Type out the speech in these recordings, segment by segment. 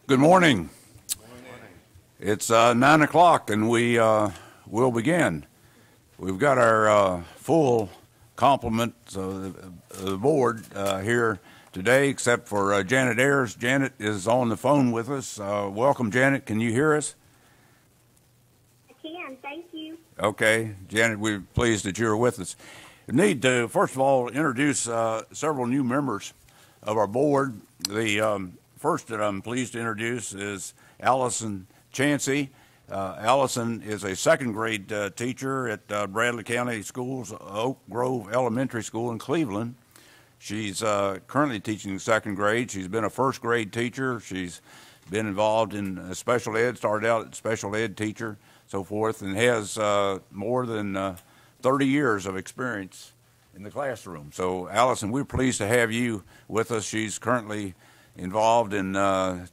Good morning. It's 9 o'clock and we will begin. We've got our full complement of the board here today, except for Janet Ayers. Janet is on the phone with us. Welcome, Janet. Can you hear us? I can. Thank you. Okay. Janet, we're pleased that you're with us. We need to, first of all, introduce several new members of our board. The first that I'm pleased to introduce is Allison Chancey. Allison is a second grade teacher at Bradley County Schools, Oak Grove Elementary School in Cleveland. She's currently teaching second grade. She's been a first grade teacher. She's been involved in special ed, started out as special ed teacher, so forth, and has more than 30 years of experience in the classroom. So, Allison, we're pleased to have you with us. She's currently involved in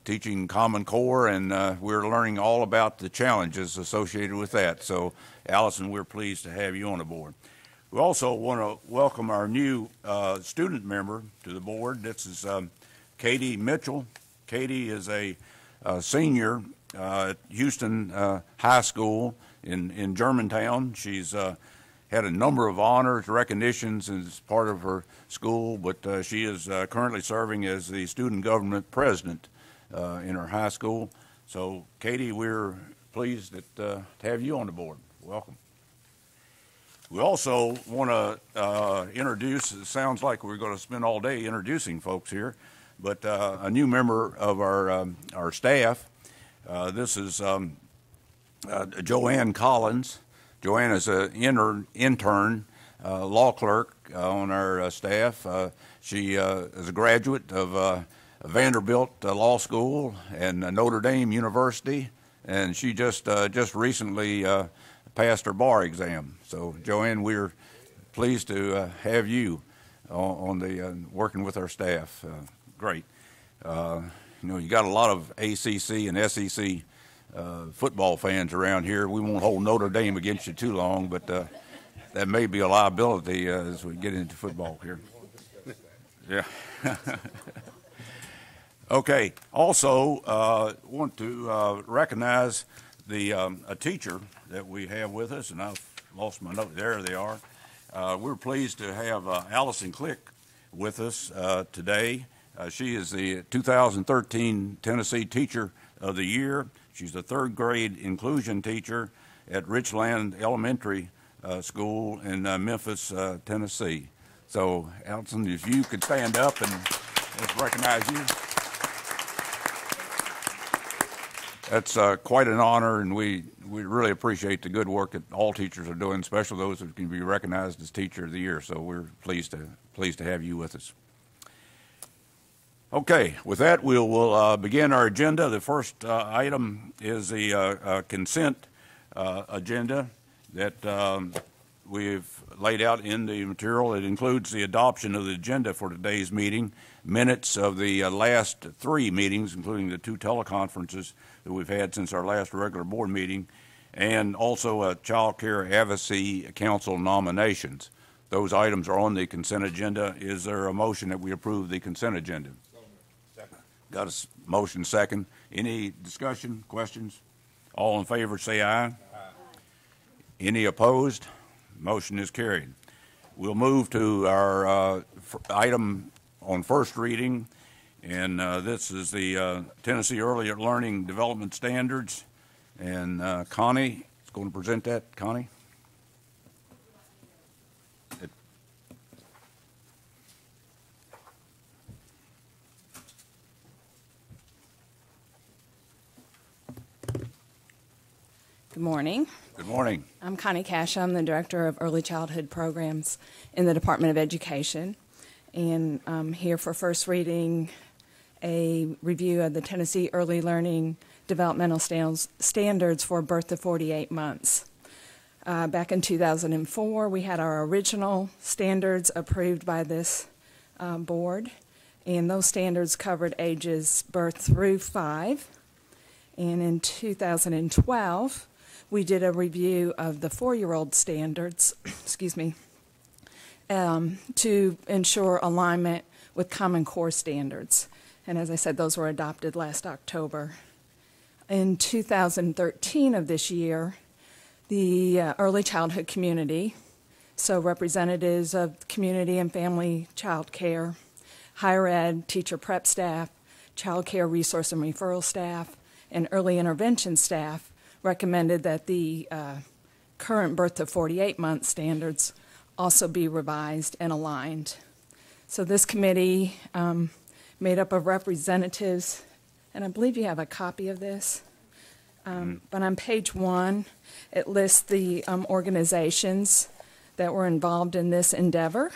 teaching Common Core, and we're learning all about the challenges associated with that. So, Allison, we're pleased to have you on the board. We also want to welcome our new student member to the board. This is Katie Mitchell. Katie is a senior at Houston High School in Germantown. She's had a number of honors, recognitions as part of her school, but she is currently serving as the student government president in her high school. So, Katie, we're pleased to have you on the board. Welcome. We also want to introduce, it sounds like we're going to spend all day introducing folks here, but a new member of our staff. This is Joanne Collins. Joanne is an intern law clerk on our staff. She is a graduate of Vanderbilt Law School and Notre Dame University, and she just recently passed her bar exam. So, Joanne, we're pleased to have you on the working with our staff. Great. You got a lot of ACC and SEC football fans around here. We won't hold Notre Dame against you too long, but that may be a liability as we get into football here. Yeah. Okay. Also, want to recognize a teacher that we have with us, and I've lost my note. There they are. We're pleased to have Allison Click with us today. She is the 2013 Tennessee Teacher of the Year. She's a third grade inclusion teacher at Richland Elementary School in Memphis, Tennessee. So, Allison, if you could stand up and let's recognize you. That's quite an honor, and we really appreciate the good work that all teachers are doing, especially those who can be recognized as Teacher of the Year. So we're pleased to have you with us. Okay, with that, we'll begin our agenda. The first item is the consent agenda that we've laid out in the material. It includes the adoption of the agenda for today's meeting, minutes of the last three meetings, including the two teleconferences that we've had since our last regular board meeting, and also a Child Care Advocacy Council nominations. Those items are on the consent agenda. Is there a motion that we approve the consent agenda? Got a motion second. Any discussion, questions? All in favor say aye. Aye. Any opposed? Motion is carried. We'll move to our item on first reading, and this is the Tennessee Early Learning Development Standards. And Connie is going to present that. Connie? Good morning. Good morning. I'm Connie Cash. I'm the Director of Early Childhood Programs in the Department of Education. And I'm here for first reading a review of the Tennessee Early Learning Developmental Standards for birth to 48 months. Back in 2004, we had our original standards approved by this board, and those standards covered ages birth through 5. And in 2012, we did a review of the 4-year-old standards, to ensure alignment with Common Core standards. And as I said, those were adopted last October. In 2013 of this year, the early childhood community, so representatives of community and family child care, higher ed, teacher prep staff, child care resource and referral staff, and early intervention staff recommended that the current birth to 48 month standards also be revised and aligned. So this committee, made up of representatives, and I believe you have a copy of this, but on page 1, it lists the organizations that were involved in this endeavor.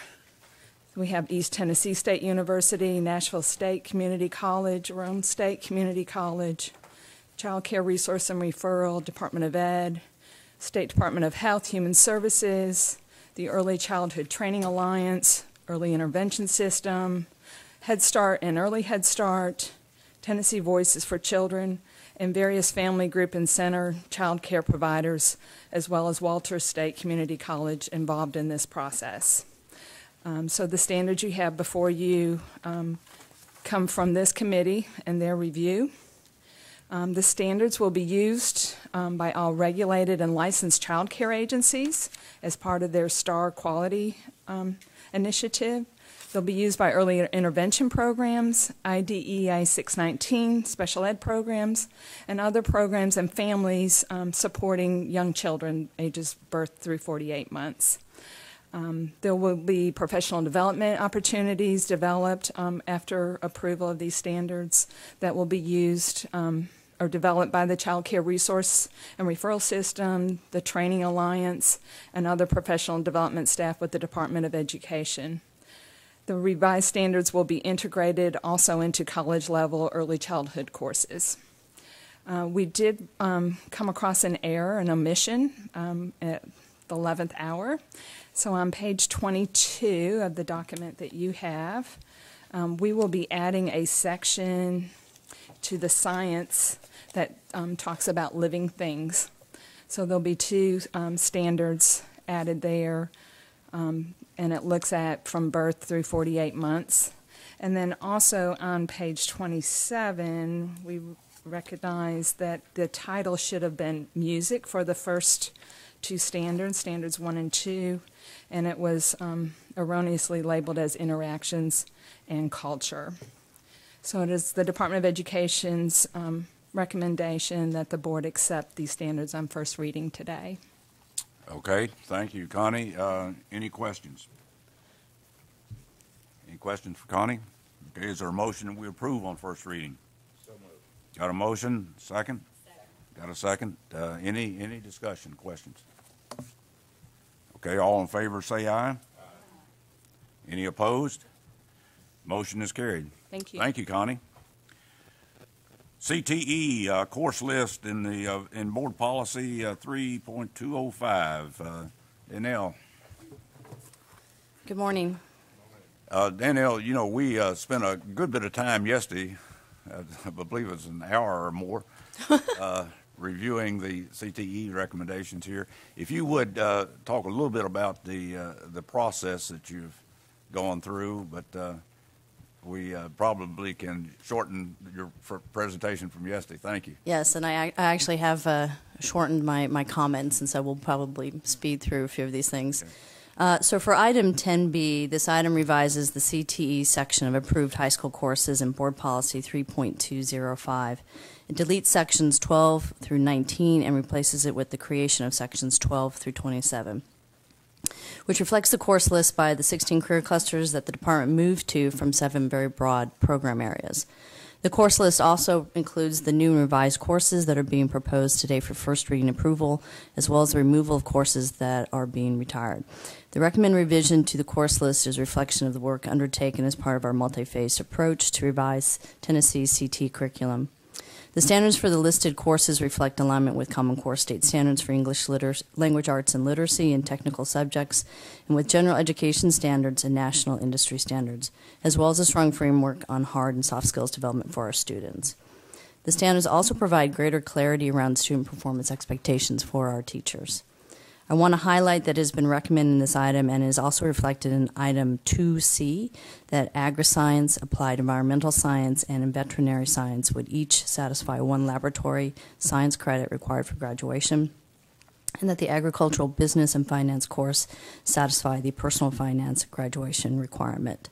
We have East Tennessee State University, Nashville State Community College, Rome State Community College, Child Care Resource and Referral, Department of Ed, State Department of Health, Human Services, the Early Childhood Training Alliance, Early Intervention System, Head Start and Early Head Start, Tennessee Voices for Children, and various family group and center child care providers, as well as Walters State Community College involved in this process. So the standards you have before you come from this committee and their review. The standards will be used by all regulated and licensed child care agencies as part of their STAR quality initiative. They'll be used by early intervention programs, IDEA 619, special ed programs, and other programs and families supporting young children ages birth through 48 months. There will be professional development opportunities developed after approval of these standards that will be used or developed by the Child Care Resource and Referral System, the Training Alliance, and other professional development staff with the Department of Education. The revised standards will be integrated also into college-level early childhood courses. We did come across an error, an omission at the 11th hour. So on page 22 of the document that you have, we will be adding a section to the science that talks about living things. So there'll be 2 standards added there, and it looks at from birth through 48 months. And then also on page 27, we recognize that the title should have been music for the first 2 standards, standards 1 and 2, and it was erroneously labeled as interactions and culture. So it is the Department of Education's recommendation that the board accept these standards on first reading today. Okay, thank you, Connie. Any questions? Any questions for Connie? Okay, is there a motion that we approve on first reading? So moved. Got a motion? Second? Got a second? Any discussion, questions? Okay, all in favor say aye. Aye. Any opposed? Motion is carried. Thank you. Thank you, Connie. CTE course list in board policy 3.205. Danielle. Good morning. Danielle, you know, we spent a good bit of time yesterday, I believe it was an hour or more, reviewing the CTE recommendations here. If you would talk a little bit about the process that you've gone through, but we probably can shorten your presentation from yesterday. Thank you. Yes, and I actually have shortened my comments, and so we'll probably speed through a few of these things. Okay. So for item 10B, this item revises the CTE section of approved high school courses in Board Policy 3.205. It deletes sections 12 through 19 and replaces it with the creation of sections 12 through 27, which reflects the course list by the 16 career clusters that the department moved to from 7 very broad program areas. The course list also includes the new and revised courses that are being proposed today for first reading approval, as well as the removal of courses that are being retired. The recommended revision to the course list is a reflection of the work undertaken as part of our multi-phased approach to revise Tennessee's CT curriculum. The standards for the listed courses reflect alignment with Common Core state standards for English language arts and literacy and technical subjects, and with general education standards and national industry standards, as well as a strong framework on hard and soft skills development for our students. The standards also provide greater clarity around student performance expectations for our teachers. I want to highlight that it has been recommended in this item and is also reflected in item 2C that agri-science, applied environmental science, and veterinary science would each satisfy one laboratory science credit required for graduation, and that the agricultural business and finance course satisfy the personal finance graduation requirement.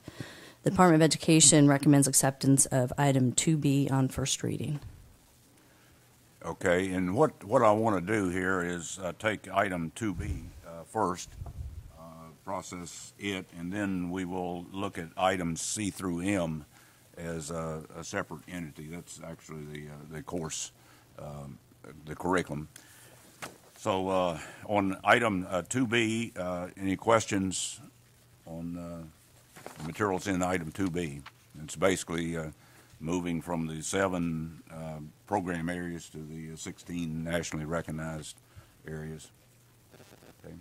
The Department of Education recommends acceptance of item 2B on first reading. Okay, and what I want to do here is take item 2B first, process it, and then we will look at items C through M as a separate entity. That's actually the course, the curriculum. So on item 2B, any questions on materials in item 2B? It's basically moving from the 7 program areas to the 16 nationally recognized areas. Okay.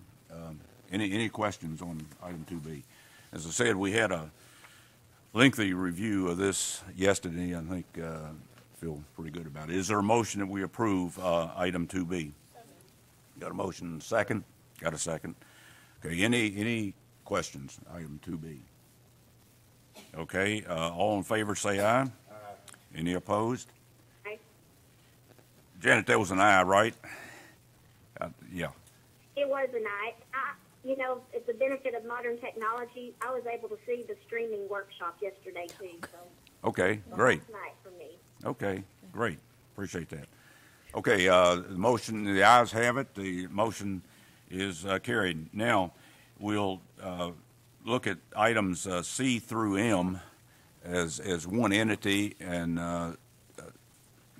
Any questions on item 2B? As I said, we had a lengthy review of this yesterday. I think feel pretty good about it. Is there a motion that we approve item 2B? Got a motion, second? Got a second. Okay, any questions, item 2B? Okay, all in favor say aye. Aye. Any opposed? Aye. Janet, that was an aye, right? Yeah. It was a night. You know, it's the benefit of modern technology. I was able to see the streaming workshop yesterday, too. So Okay, great. last night for me. Okay, great. Appreciate that. Okay, the motion, the ayes have it. The motion is carried. Now, we'll look at items C through M as one entity, and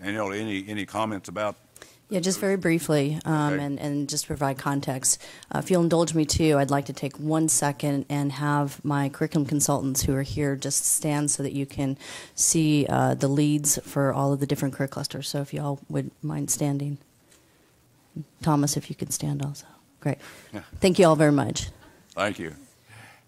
any comments about? Yeah, just very briefly, Okay. and just to provide context. If you'll indulge me too, I'd like to take 1 second and have my curriculum consultants who are here just stand so that you can see the leads for all of the different career clusters. So if y'all would mind standing. Thomas, if you could stand also. Great. Yeah. Thank you all very much. Thank you.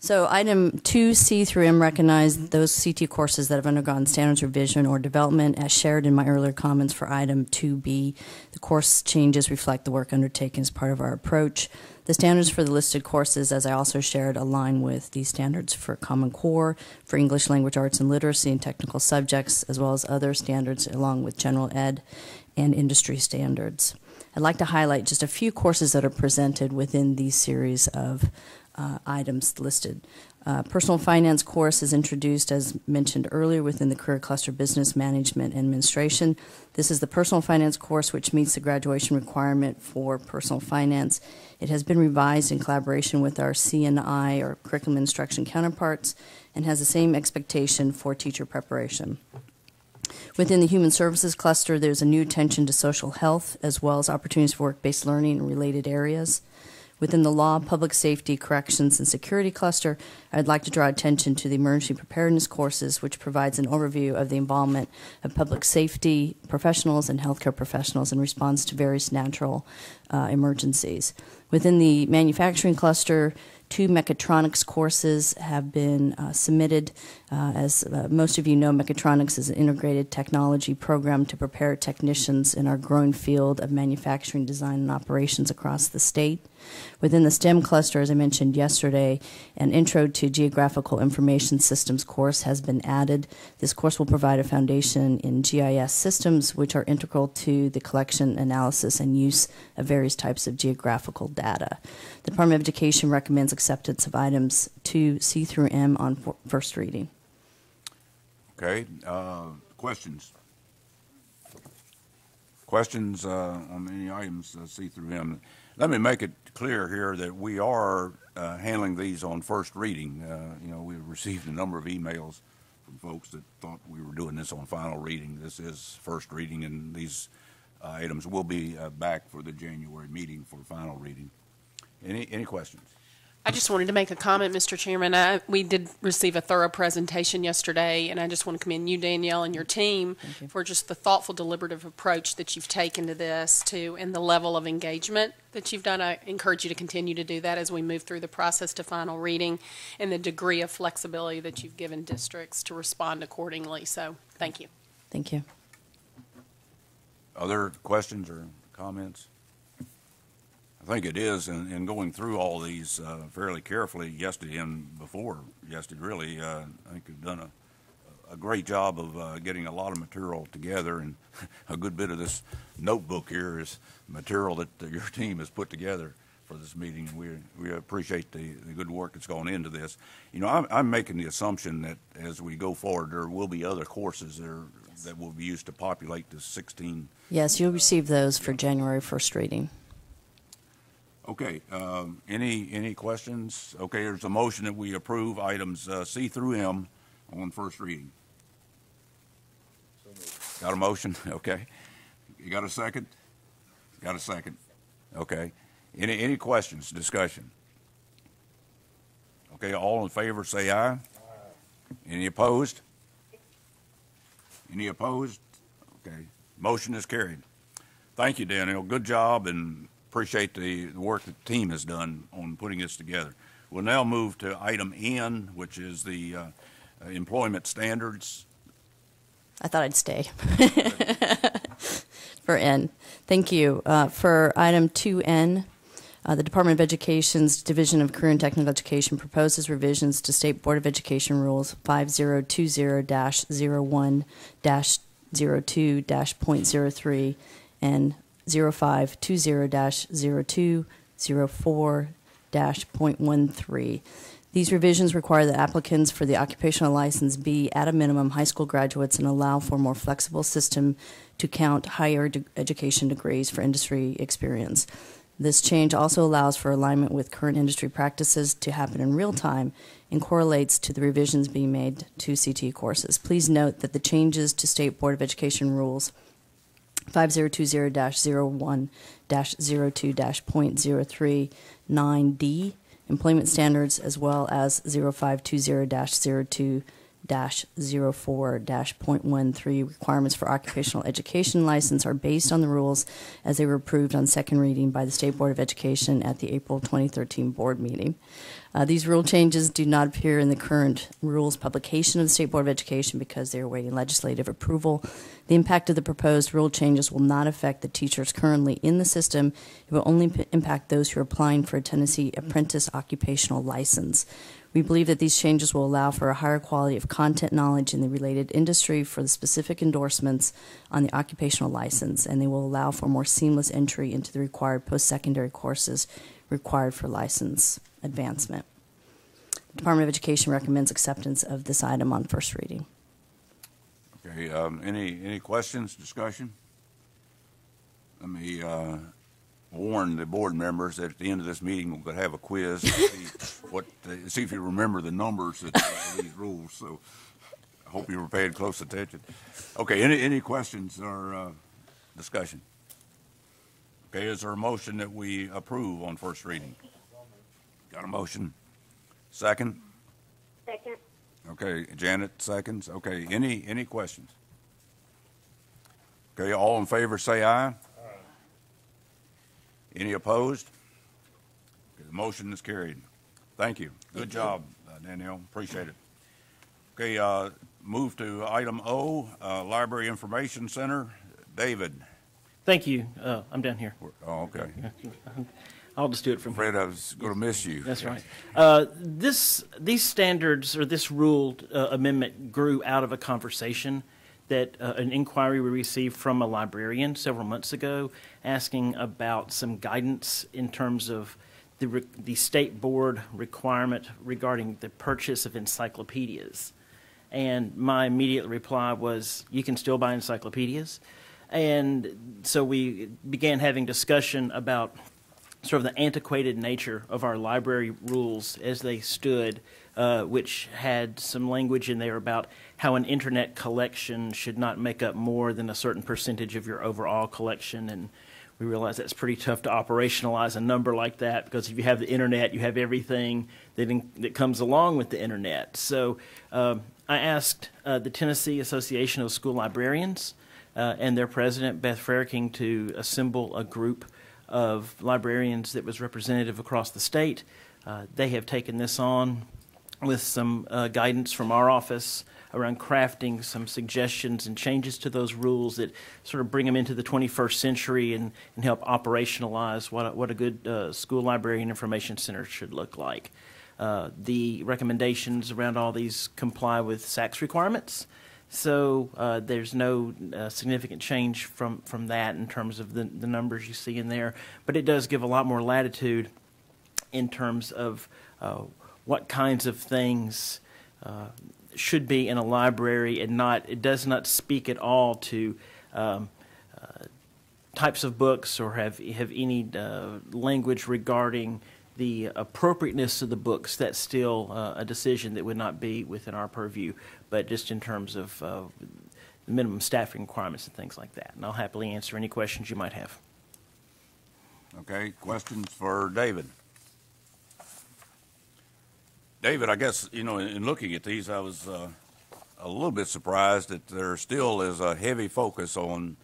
So item 2C through M recognize those CT courses that have undergone standards revision or development as shared in my earlier comments for item 2B. The course changes reflect the work undertaken as part of our approach. The standards for the listed courses, as I also shared, align with these standards for Common Core, for English Language Arts and Literacy and technical subjects, as well as other standards along with general ed and industry standards. I'd like to highlight just a few courses that are presented within these series of items listed. Personal finance course is introduced, as mentioned earlier, within the career cluster Business Management and Administration. This is the personal finance course which meets the graduation requirement for personal finance. It has been revised in collaboration with our CNI, or curriculum instruction counterparts, and has the same expectation for teacher preparation. Within the Human Services cluster, there's a new attention to social health, as well as opportunities for work-based learning in related areas. Within the Law, Public Safety, Corrections, and Security cluster, I'd like to draw attention to the Emergency Preparedness courses, which provides an overview of the involvement of public safety professionals and healthcare professionals in response to various natural emergencies. Within the Manufacturing cluster, 2 mechatronics courses have been submitted. As most of you know, mechatronics is an integrated technology program to prepare technicians in our growing field of manufacturing design and operations across the state. Within the STEM cluster, as I mentioned yesterday, an Intro to Geographical Information Systems course has been added. This course will provide a foundation in GIS systems, which are integral to the collection, analysis, and use of various types of geographical data. The Department of Education recommends acceptance of items 2C through M on first reading. Okay, questions? Questions on any items C through M? Let me make it clear here that we are handling these on first reading. We've received a number of emails from folks that thought we were doing this on final reading. This is first reading, and these items will be back for the January meeting for final reading. Any questions? I just wanted to make a comment, Mr. Chairman. We did receive a thorough presentation yesterday, and I just want to commend you, Danielle, and your team for just the thoughtful, deliberative approach that you've taken to this, and the level of engagement that you've done. I encourage you to continue to do that as we move through the process to final reading, and the degree of flexibility that you've given districts to respond accordingly. So, thank you. Thank you. Other questions or comments? I think it is, and going through all these fairly carefully yesterday and before yesterday, really, I think you've done a great job of getting a lot of material together, and a good bit of this notebook here is material that your team has put together for this meeting, and we appreciate the good work that's gone into this. You know, I'm making the assumption that as we go forward, there will be other courses that will be used to populate the 16. Yes, you'll receive those for January 1st reading. Okay, any questions? Okay, there's a motion that we approve items C through M on first reading. Got a motion? Okay. You got a second? Got a second. Okay. Any questions, discussion? Okay, all in favor say aye. Aye. Any opposed? Any opposed? Okay. Motion is carried. Thank you, Daniel. Good job, and appreciate the work the team has done on putting this together. We'll now move to item N, which is the employment standards. I thought I'd stay for N. Thank you. For item 2N, the Department of Education's Division of Career and Technical Education proposes revisions to State Board of Education Rules 5020-01-02-.03 and 0520-02-04-.13. These revisions require that applicants for the occupational license be, at a minimum, high school graduates and allow for a more flexible system to count higher education degrees for industry experience. This change also allows for alignment with current industry practices to happen in real time and correlates to the revisions being made to CTE courses. Please note that the changes to State Board of Education Rules 5020-01-02-.03 9D employment standards, as well as 0520-02-04-.13 requirements for occupational education license are based on the rules as they were approved on second reading by the State Board of Education at the April 2013 board meeting. These rule changes do not appear in the current rules publication of the State Board of Education because they are awaiting legislative approval. The impact of the proposed rule changes will not affect the teachers currently in the system. It will only impact those who are applying for a Tennessee Apprentice Occupational License. We believe that these changes will allow for a higher quality of content knowledge in the related industry for the specific endorsements on the occupational license, and they will allow for more seamless entry into the required post-secondary courses required for license advancement. The Department of Education recommends acceptance of this item on first reading. Okay, any questions, discussion? Let me warn the board members that at the end of this meeting we're going to have a quiz to see if you remember the numbers of these rules. So I hope you were paying close attention. Okay, any questions or discussion? Okay, is there a motion that we approve on first reading? Got a motion? Second? Second. Okay, Janet seconds. Okay, any questions? Okay, all in favor say aye. Aye. Any opposed? Okay, the motion is carried. Thank you. Good job, Danielle. Appreciate it. Okay, move to item O, Library Information Center. David. Thank you. I'm down here. Oh, okay. I'll just do it from Afraid I was going to miss you. That's right. These standards, or this rule amendment, grew out of a conversation that an inquiry we received from a librarian several months ago, asking about some guidance in terms of the state board requirement regarding the purchase of encyclopedias. And my immediate reply was, you can still buy encyclopedias. And so we began having discussion about sort of the antiquated nature of our library rules as they stood, which had some language in there about how an internet collection should not make up more than a certain percentage of your overall collection. And we realized that's pretty tough to operationalize a number like that, because if you have the internet, you have everything that comes along with the internet. So I asked the Tennessee Association of School Librarians and their president, Beth Frerking, to assemble a group of librarians that was representative across the state. They have taken this on with some guidance from our office around crafting some suggestions and changes to those rules that sort of bring them into the 21st century and help operationalize what a good school library and information center should look like. The recommendations around all these comply with SACS requirements, so there's no significant change from that in terms of the numbers you see in there, but it does give a lot more latitude in terms of what kinds of things should be in a library, and it does not speak at all to types of books or have any language regarding the appropriateness of the books. That's still a decision that would not be within our purview, but just in terms of minimum staffing requirements and things like that. And I'll happily answer any questions you might have. Okay, questions for David? David, I guess, in looking at these, I was a little bit surprised that there still is a heavy focus on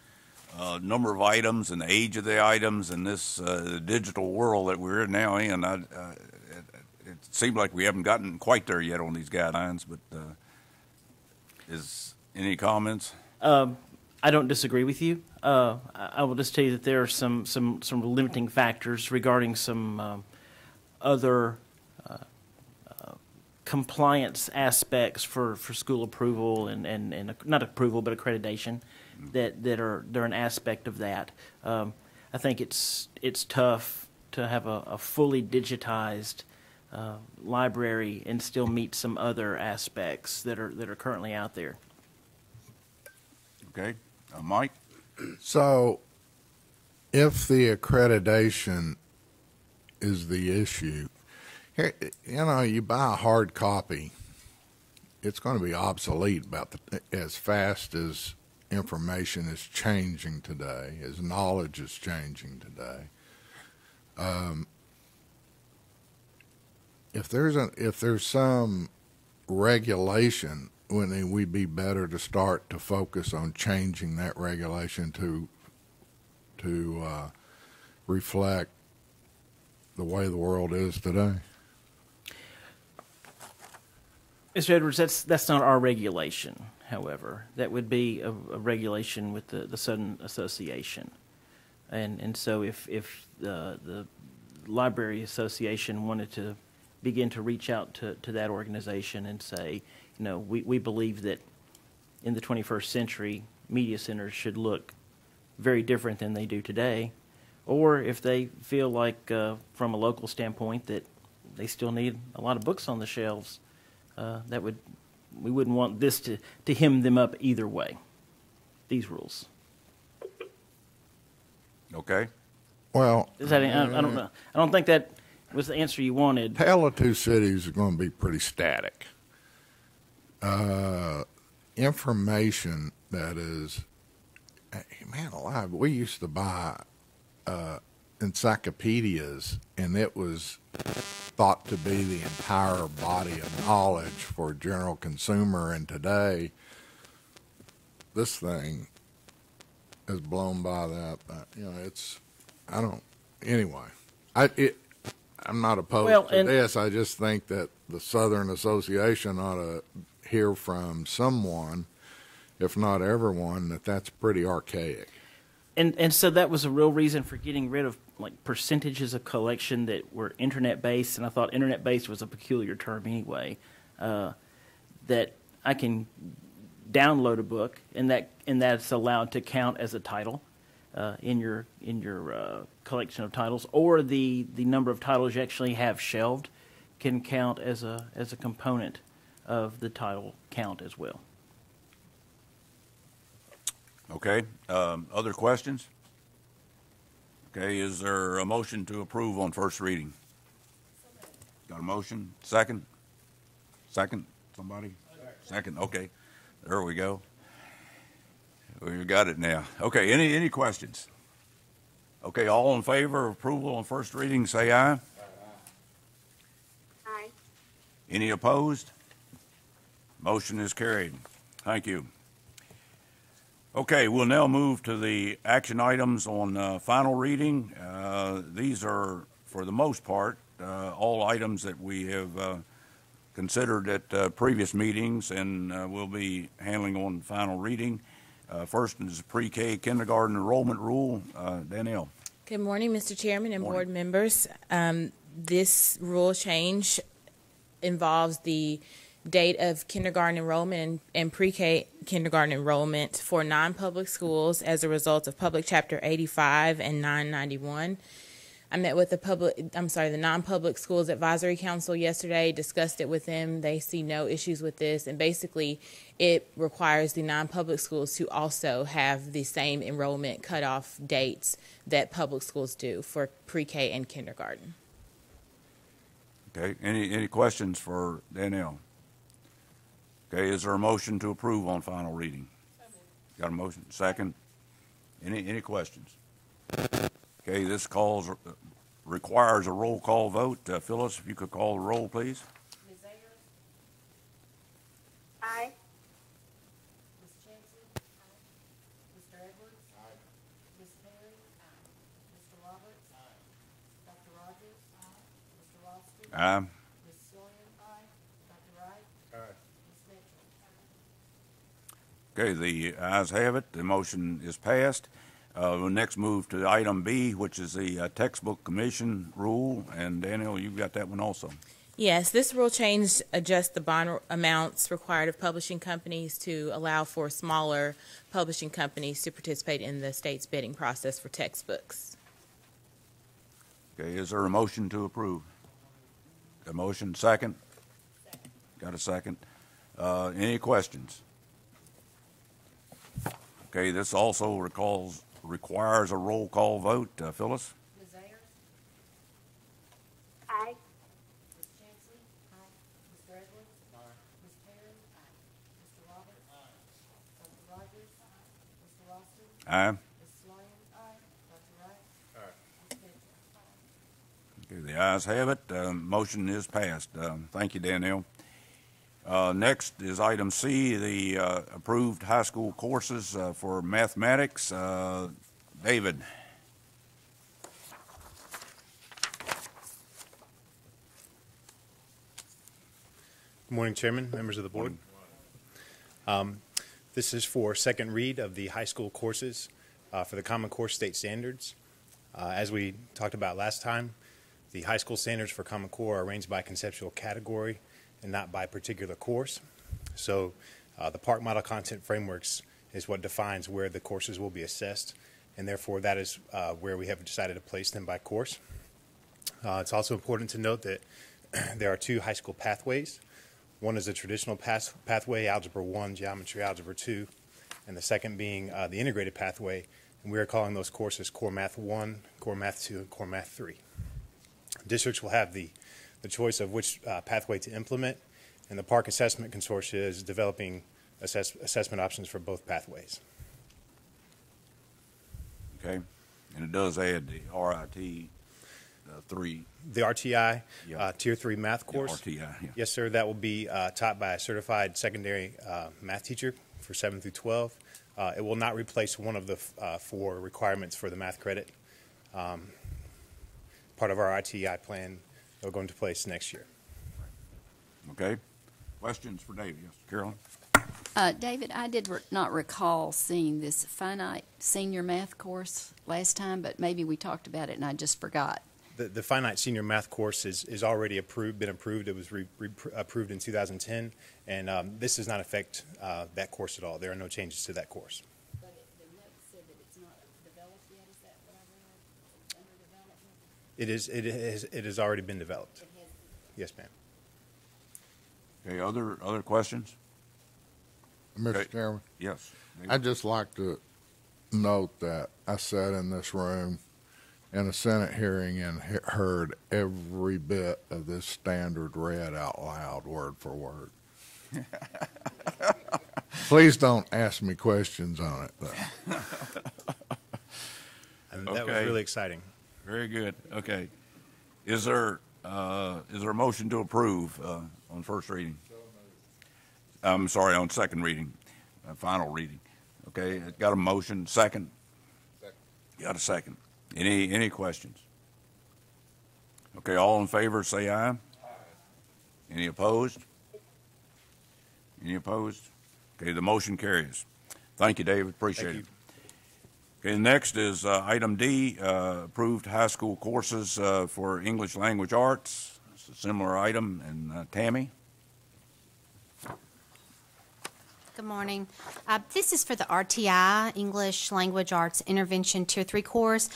number of items and the age of the items in this digital world that we're now in. It seems like we haven't gotten quite there yet on these guidelines, but is any comments? I don't disagree with you. I will just tell you that there are some limiting factors regarding some other compliance aspects for school approval and not approval but accreditation that are they're an aspect of that. I think it's tough to have a fully digitized library and still meet some other aspects that are currently out there. Okay, Mike? So if the accreditation is the issue, here, you buy a hard copy, it's going to be obsolete as fast as information is changing today, as knowledge is changing today. If there's some regulation, wouldn't we be better to start to focus on changing that regulation to reflect the way the world is today? Mr. Edwards, that's not our regulation, however. That would be a regulation with the Southern Association. And so if the Library Association wanted to begin to reach out to that organization and say, we believe that in the 21st century, media centers should look very different than they do today, or if they feel like from a local standpoint that they still need a lot of books on the shelves, we wouldn't want this to hem them up either way, these rules. Okay. Well, I don't know. I don't think that was the answer you wanted. Tale of Two Cities is going to be pretty static. Information that is, man alive, we used to buy encyclopedias, and it was thought to be the entire body of knowledge for a general consumer, and today this thing is blown by that. I'm not opposed to this. I just think that the Southern Association ought to hear from someone, if not everyone, that's pretty archaic. And so that was a real reason for getting rid of percentages of collection that were internet based, and I thought internet based was a peculiar term anyway. That I can download a book, and that's allowed to count as a title in your collection of titles, or the number of titles you actually have shelved can count as a component of the title count as well. Okay. Other questions? Okay. Is there a motion to approve on first reading? Got a motion? Second? Second? Somebody? Second. Okay. There we go. We've got it now. Okay. Any questions? Okay. All in favor of approval on first reading, say aye. Aye. Any opposed? Motion is carried. Thank you. Okay, we'll now move to the action items on final reading. These are, for the most part, all items that we have considered at previous meetings and we'll be handling on final reading. First is pre-K kindergarten enrollment rule. Danielle. Good morning, Mr. Chairman and Morning. board members. This rule change involves the date of kindergarten enrollment and pre-K kindergarten enrollment for non-public schools as a result of Public Chapter 85 and 991. I met with the non-public schools advisory council yesterday, discussed it with them. They see no issues with this, and basically it requires the non-public schools to also have the same enrollment cutoff dates that public schools do for pre-K and kindergarten. Okay, any questions for Danielle? Okay, is there a motion to approve on final reading? Got a motion? Second? Any questions? Okay, this requires a roll call vote. Phyllis, if you could call the roll, please. Ms. Ayers? Aye. Ms. Chancellor? Aye. Mr. Edwards? Aye. Ms. Perry? Aye. Mr. Roberts? Aye. Dr. Rogers? Aye. Mr. Ralston? Aye. Ms. Sawyer? Aye. Dr. Wright? Aye. Ms. Mitchell? Okay, the ayes have it. The motion is passed. We'll next move to item B, which is the textbook commission rule. And Daniel, you've got that one also. Yes, this rule change adjusts the bond amounts required of publishing companies to allow for smaller publishing companies to participate in the state's bidding process for textbooks. Okay, is there a motion to approve? A motion, second? Second. Got a second? Any questions? Okay, this also requires a roll call vote. Phyllis? Ms. Ayers? Aye. Ms. Chancellor? Aye. Mr. Edwards? Aye. Ms. Perry? Aye. Mr. Roberts? Aye. Dr. Rogers? Aye. Mr. Ralston? Aye. Ms. Sawyer? Aye. Dr. Wright? Aye. Ms. Mitchell? Okay, the ayes have it. Motion is passed. Thank you, Danielle. Next is item C, the approved high school courses for mathematics. David. Good morning, Chairman, members of the board. This is for second read of the high school courses for the Common Core State Standards. As we talked about last time, the high school standards for Common Core are arranged by conceptual category and not by particular course. So the PARCC Model Content Frameworks is what defines where the courses will be assessed, and therefore that is where we have decided to place them by course. It's also important to note that there are two high school pathways. One is a traditional pathway, Algebra 1, Geometry, Algebra 2, and the second being the integrated pathway, and we are calling those courses Core Math 1, Core Math 2, and Core Math 3. Districts will have the choice of which pathway to implement, and the PARCC Assessment Consortia is developing assessment options for both pathways. Okay, and it does add the RIT 3. The RTI, Yeah. Tier 3 math course. RTI, yeah. Yes, sir. That will be taught by a certified secondary math teacher for 7 through 12. It will not replace one of the 4 requirements for the math credit. Part of our RTI plan that will go into place next year. Okay. Questions for David? Yes, Carolyn? David, I did not recall seeing this finite senior math course last time, but maybe we talked about it and I just forgot. The finite senior math course is already been approved. It was approved in 2010, and this does not affect that course at all. There are no changes to that course. But the note said that it's not developed yet. Is that what I read? It's under development? It has already been developed. It has. Yes, ma'am. Okay, other questions? Mr. Okay. Chairman, Yes. David? I'd just like to note that I sat in this room in a Senate hearing and heard every bit of this standard read out loud, word for word. Please don't ask me questions on it, though. And that was Okay. really exciting. Very good. Okay. Is there a motion to approve on first reading? I'm sorry, on second reading, final reading. Okay, got a motion, second? Got a second. Any questions? Okay, all in favor, say aye. Any opposed? Any opposed? Okay, the motion carries. Thank you, David. Appreciate it. Okay, next is item D, approved high school courses for English language arts. It's a similar item. And Tammy? Good morning. This is for the RTI, English Language Arts Intervention Tier 3 course,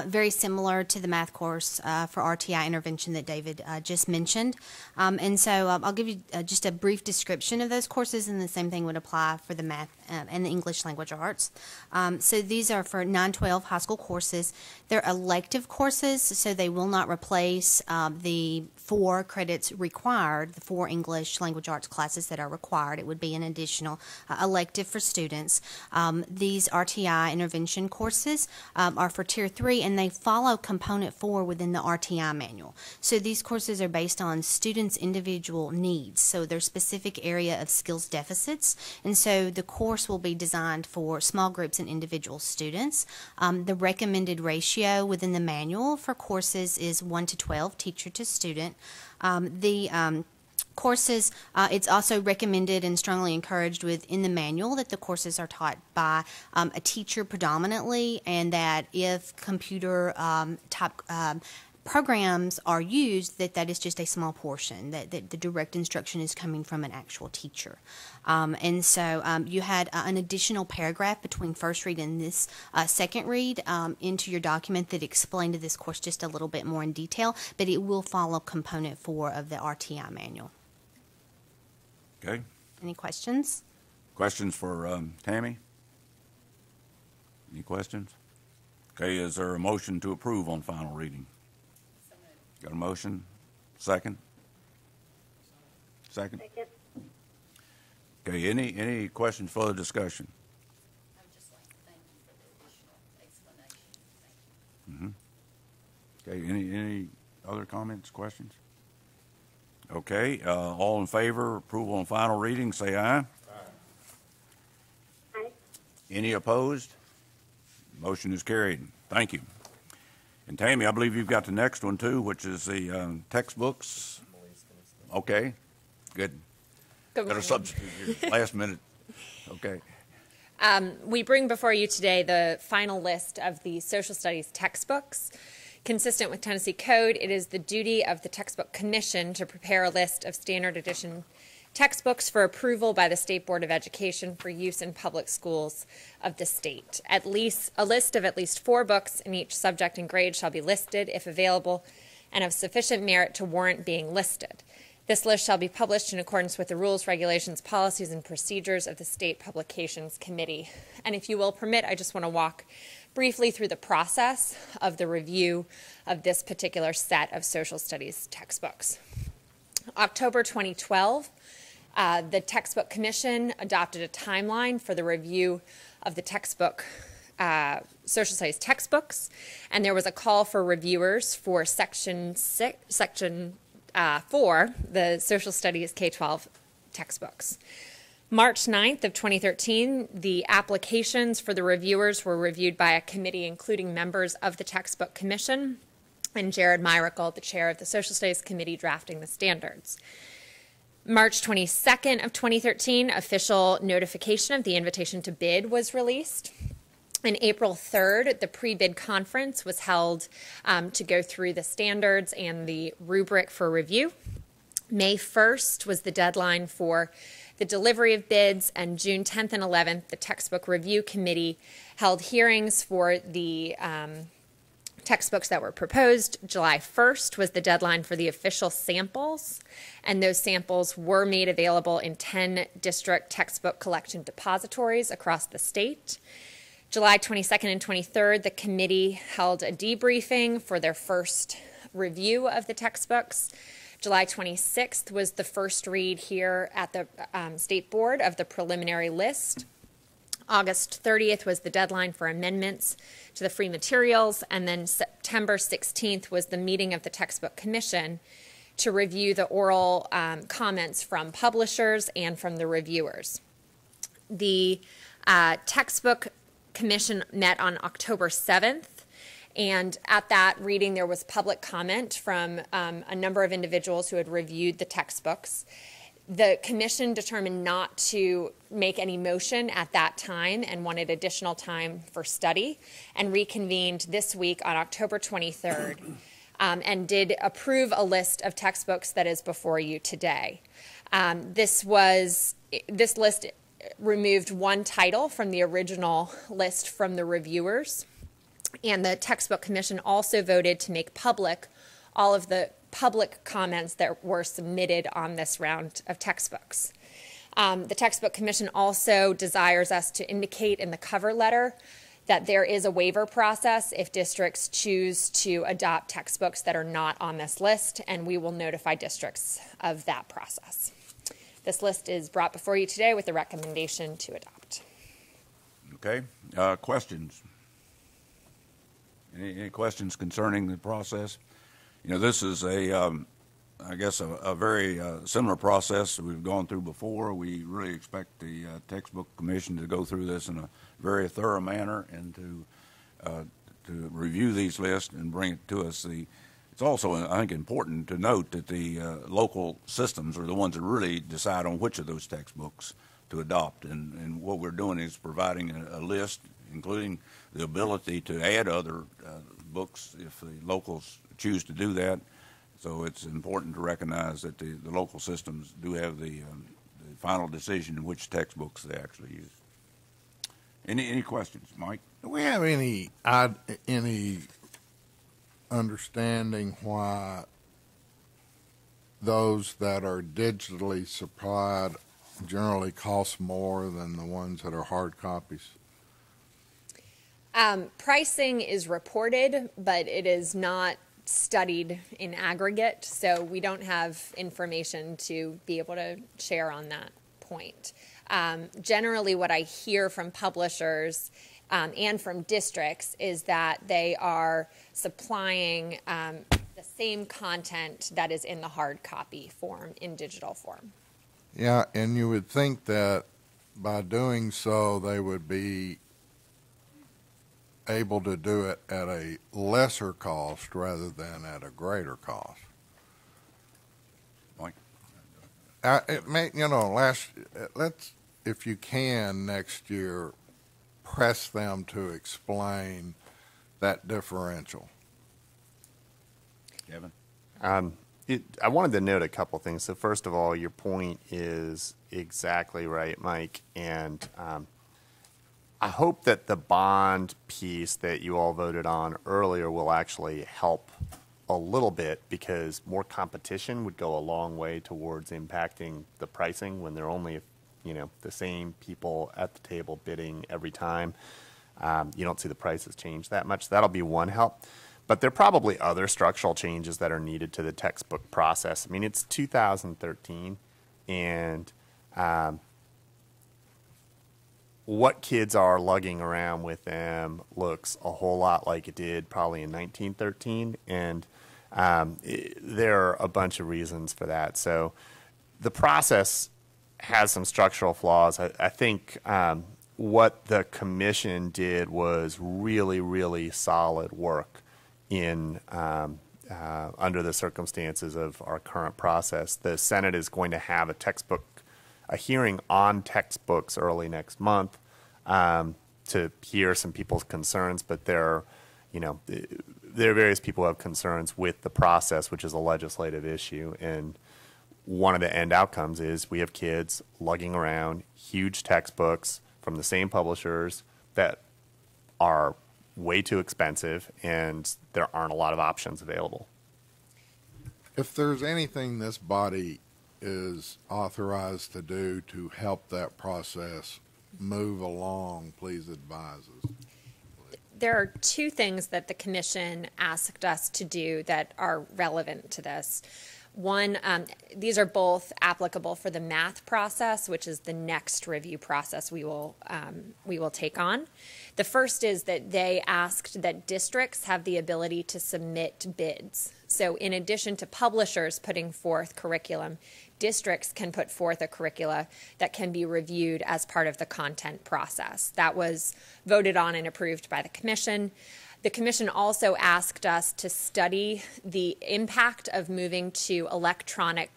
very similar to the math course for RTI Intervention that David just mentioned. And so I'll give you just a brief description of those courses, and the same thing would apply for the math and the English Language Arts. So these are for 9-12 high school courses. They're elective courses, so they will not replace the 4 credits required, the 4 English Language Arts classes that are required. It would be an additional elective for students. These RTI intervention courses are for Tier 3, and they follow Component 4 within the RTI manual. So these courses are based on students' individual needs, so their specific area of skills deficits, and so the course will be designed for small groups and individual students. The recommended ratio within the manual for courses is 1 to 12, teacher to student. Courses, it's also recommended and strongly encouraged within the manual that the courses are taught by a teacher predominantly, and that if computer type programs are used, that is just a small portion, that the direct instruction is coming from an actual teacher. And so you had an additional paragraph between first read and this second read into your document that explained this course just a little bit more in detail, but it will follow Component 4 of the RTI manual. Okay. Any questions? Questions for Tammy? Any questions? Okay, is there a motion to approve on final reading? Got a motion? Second? Second? Second. Okay, any questions, further discussion? I would just like to thank you for the additional explanation. Okay, any other comments, questions? Okay, all in favor, approval on final reading, say aye. Aye. Any opposed? Motion is carried. Thank you. And Tammy, I believe you've got the next one too, which is the textbooks. Okay, good. Good Got a morning. substitute here, last minute. Okay. We bring before you today the final list of the social studies textbooks. Consistent with Tennessee Code, it is the duty of the Textbook Commission to prepare a list of standard edition textbooks for approval by the State Board of Education for use in public schools of the state. A list of at least 4 books in each subject and grade shall be listed, if available, and of sufficient merit to warrant being listed. This list shall be published in accordance with the rules, regulations, policies, and procedures of the State Publications Committee. And if you will permit, I just want to walk briefly through the process of the review of this particular set of social studies textbooks. October 2012, the Textbook Commission adopted a timeline for the review of the textbook social studies textbooks, and there was a call for reviewers for Section 4, the social studies K-12 textbooks. March 9th of 2013, the applications for the reviewers were reviewed by a committee including members of the Textbook Commission and Jared Myrickle, the chair of the Social Studies Committee drafting the standards. March 22nd of 2013, official notification of the invitation to bid was released. On April 3rd, the pre-bid conference was held to go through the standards and the rubric for review. May 1st was the deadline for the delivery of bids, and June 10th and 11th, the Textbook Review Committee held hearings for the textbooks that were proposed. July 1st was the deadline for the official samples, and those samples were made available in 10 district textbook collection depositories across the state. July 22nd and 23rd, the committee held a debriefing for their first review of the textbooks. July 26th was the first read here at the State Board of the preliminary list. August 30th was the deadline for amendments to the free materials, and then September 16th was the meeting of the Textbook Commission to review the oral comments from publishers and from the reviewers. The Textbook Commission met on October 7th, And at that reading, there was public comment from a number of individuals who had reviewed the textbooks. The commission determined not to make any motion at that time and wanted additional time for study, and reconvened this week on October 23rd and did approve a list of textbooks that is before you today. This list removed one title from the original list from the reviewers, and the textbook commission also voted to make public all of the public comments that were submitted on this round of textbooks. The textbook commission also desires us to indicate in the cover letter that there is a waiver process if districts choose to adopt textbooks that are not on this list, and we will notify districts of that process. This list is brought before you today with a recommendation to adopt. Okay. Questions? Any questions concerning the process? You know, this is I guess a very similar process that we've gone through before. We really expect the textbook commission to go through this in a very thorough manner and to review these lists and bring it to us. It's also, I think, important to note that the local systems are the ones that really decide on which of those textbooks to adopt. And what we're doing is providing a list, including the ability to add other books if the locals choose to do that. So it's important to recognize that the local systems do have the final decision in which textbooks they actually use. Any questions, Mike? Do we have any understanding why those that are digitally supplied generally cost more than the ones that are hard copies? Pricing is reported, but it is not studied in aggregate, so we don't have information to be able to share on that point. Generally, what I hear from publishers and from districts is that they are supplying the same content that is in the hard copy form in digital form. Yeah, and you would think that by doing so, they would be able to do it at a lesser cost rather than at a greater cost. Mike? Let's, if you can, next year, press them to explain that differential. Kevin? I wanted to note a couple things. So first of all, your point is exactly right, Mike, and I hope that the bond piece that you all voted on earlier will actually help a little bit, because more competition would go a long way towards impacting the pricing when there are only, the same people at the table bidding every time. You don't see the prices change that much. That'll be one help. But there are probably other structural changes that are needed to the textbook process. I mean, it's 2013, and what kids are lugging around with them looks a whole lot like it did probably in 1913, and there are a bunch of reasons for that. So the process has some structural flaws. I think what the commission did was really, really solid work in under the circumstances of our current process. The Senate is going to have a hearing on textbooks early next month to hear some people's concerns, but there are various people who have concerns with the process, which is a legislative issue, and one of the end outcomes is we have kids lugging around huge textbooks from the same publishers that are way too expensive, and there aren't a lot of options available. If there's anything this body is authorized to do to help that process move along, please advise us. There are two things that the commission asked us to do that are relevant to this. One, these are both applicable for the math process, which is the next review process we will take on. The first is that they asked that districts have the ability to submit bids. So in addition to publishers putting forth curriculum, districts can put forth a curricula that can be reviewed as part of the content process. That was voted on and approved by the commission. The commission also asked us to study the impact of moving to electronic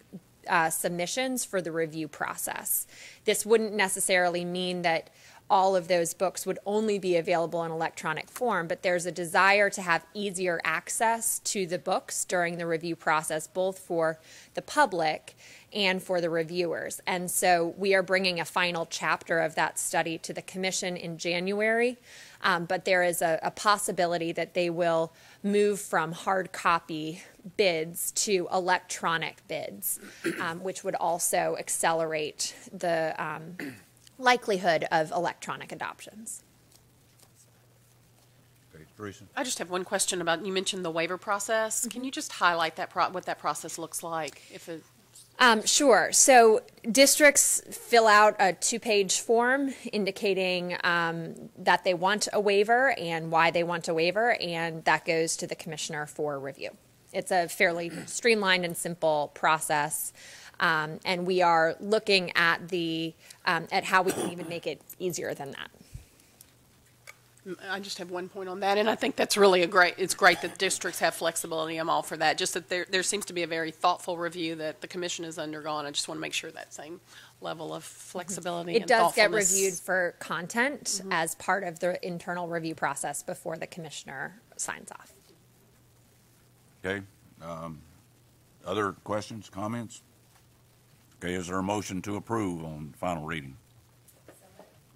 submissions for the review process. This wouldn't necessarily mean that all of those books would only be available in electronic form, but there's a desire to have easier access to the books during the review process, both for the public and for the reviewers. And so we are bringing a final chapter of that study to the commission in January, but there is a possibility that they will move from hard copy bids to electronic bids, which would also accelerate the likelihood of electronic adoptions. Okay, Teresa? I just have one question about, you mentioned the waiver process. Can you just highlight that what that process looks like? Sure. So districts fill out a 2-page form indicating that they want a waiver and why they want a waiver, and that goes to the commissioner for review. It's a fairly streamlined and simple process. And we are looking at at how we can even make it easier than that. I just have one point on that, and I think that's really it's great that districts have flexibility. I'm all for that. Just that there seems to be a very thoughtful review that the commission has undergone. I just want to make sure that same level of flexibility and thoughtfulness. It does get reviewed for content as part of the internal review process before the commissioner signs off. Okay. Other questions, comments? Okay, is there a motion to approve on final reading?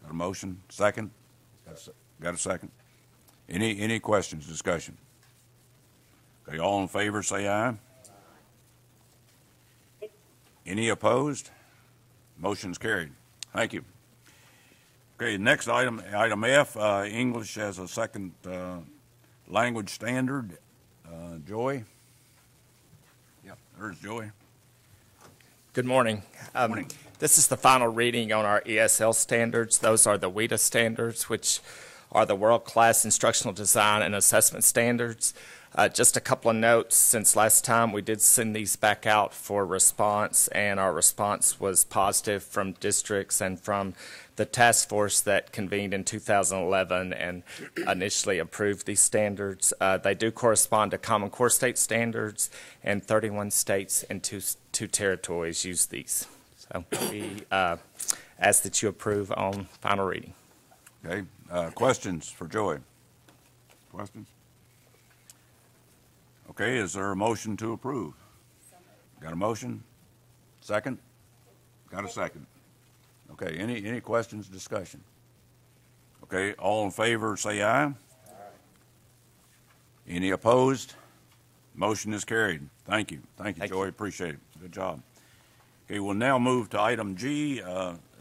Got a motion? Second? Got a second? Any questions, discussion? Okay, all in favor say aye. Any opposed? Motion's carried. Thank you. Okay, next item F, English as a second language standard. Joy? Yep, there's Joy. Good morning. Morning. This is the final reading on our ESL standards. Those are the WIDA standards, which are the world-class instructional design and assessment standards. Just a couple of notes. Since last time, we did send these back out for response, and our response was positive from districts and from the task force that convened in 2011 and initially approved these standards. They do correspond to Common Core state standards, and 31 states and two territories use these. So we ask that you approve on final reading. Okay, questions for Joy? Questions? Okay, is there a motion to approve? Got a motion? Second? Got a second. Okay, any questions, discussion? Okay, all in favor say aye. Any opposed? Motion is carried. Thank you. Thank you, Joy. Appreciate it. Good job. Okay, we'll now move to item G.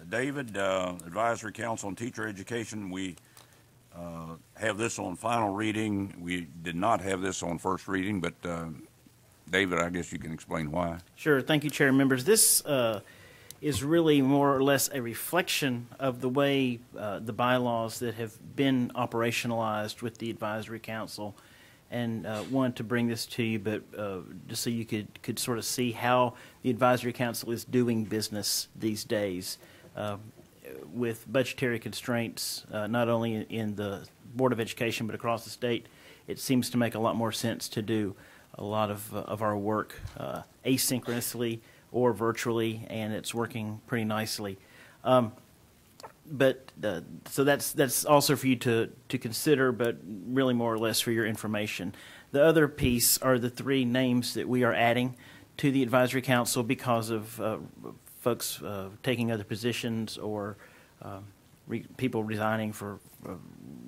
David, Advisory Council on Teacher Education. We have this on final reading. We did not have this on first reading, but David, I guess you can explain why. Sure. Thank you, Chair and members. This is really more or less a reflection of the way the bylaws that have been operationalized with the Advisory Council, and wanted to bring this to you, but just so you could sort of see how the Advisory Council is doing business these days. With budgetary constraints, not only in the Board of Education but across the state, it seems to make a lot more sense to do a lot of our work asynchronously or virtually, and it's working pretty nicely. So that's also for you to consider, but really more or less for your information. The other piece are the 3 names that we are adding to the Advisory Council because of folks taking other positions or people resigning for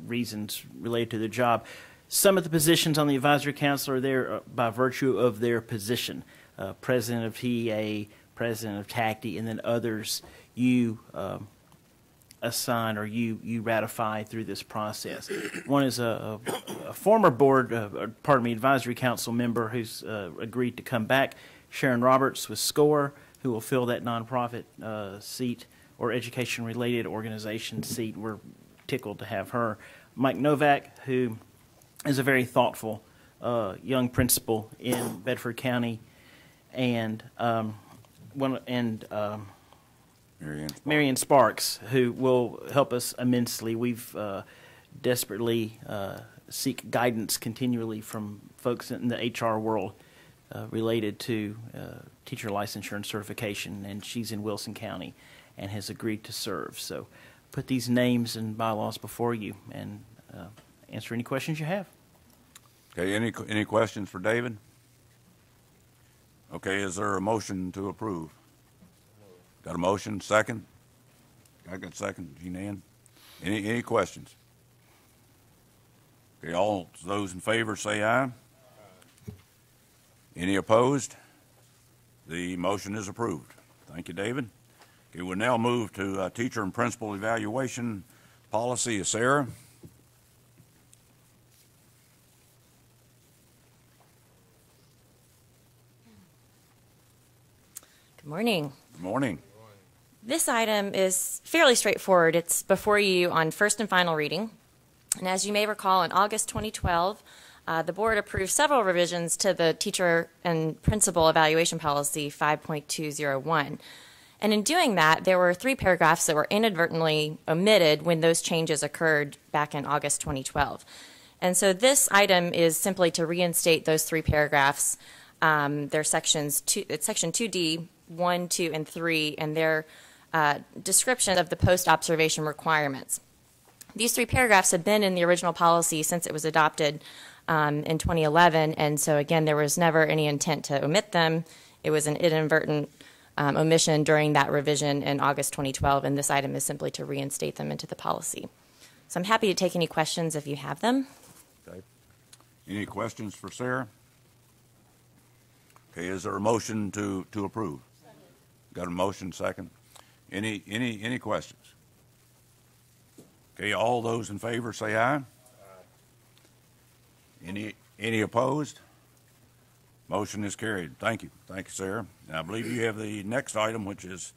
reasons related to their job. Some of the positions on the Advisory Council are there by virtue of their position. President of TEA, President of TACTI, and then others you assign or you ratify through this process. One is a former Advisory Council member who's agreed to come back, Sharon Roberts with SCORE, who will fill that nonprofit seat or education-related organization seat. We're tickled to have her. Mike Novak, who is a very thoughtful young principal in Bedford County, and Marion Sparks, who will help us immensely. We've desperately seek guidance continually from folks in the HR world related to teacher licensure and certification, and she's in Wilson County and has agreed to serve. So put these names and bylaws before you and answer any questions you have. Okay, any questions for David? Okay, is there a motion to approve? Got a motion, second? I got second, Jean Ann. Any questions? Okay, all those in favor say aye. Any opposed? The motion is approved. Thank you, David. Okay, we'll now move to teacher and principal evaluation policy. Sarah? Good morning. Good morning. This item is fairly straightforward. It's before you on first and final reading. And as you may recall, in August 2012, the board approved several revisions to the teacher and principal evaluation policy 5.201. And in doing that, there were 3 paragraphs that were inadvertently omitted when those changes occurred back in August 2012. And so this item is simply to reinstate those 3 paragraphs. They're section 2D, 1, 2, and 3, and their description of the post-observation requirements. These 3 paragraphs have been in the original policy since it was adopted in 2011, and so again, there was never any intent to omit them. It was an inadvertent omission during that revision in August 2012, and this item is simply to reinstate them into the policy. So I'm happy to take any questions if you have them. Okay. Any questions for Sarah? Okay, is there a motion to approve? Got a motion, second. Any questions? Okay, all those in favor say aye. Any opposed? Motion is carried. Thank you. Thank you, Sarah. Now, I believe you have the next item, which is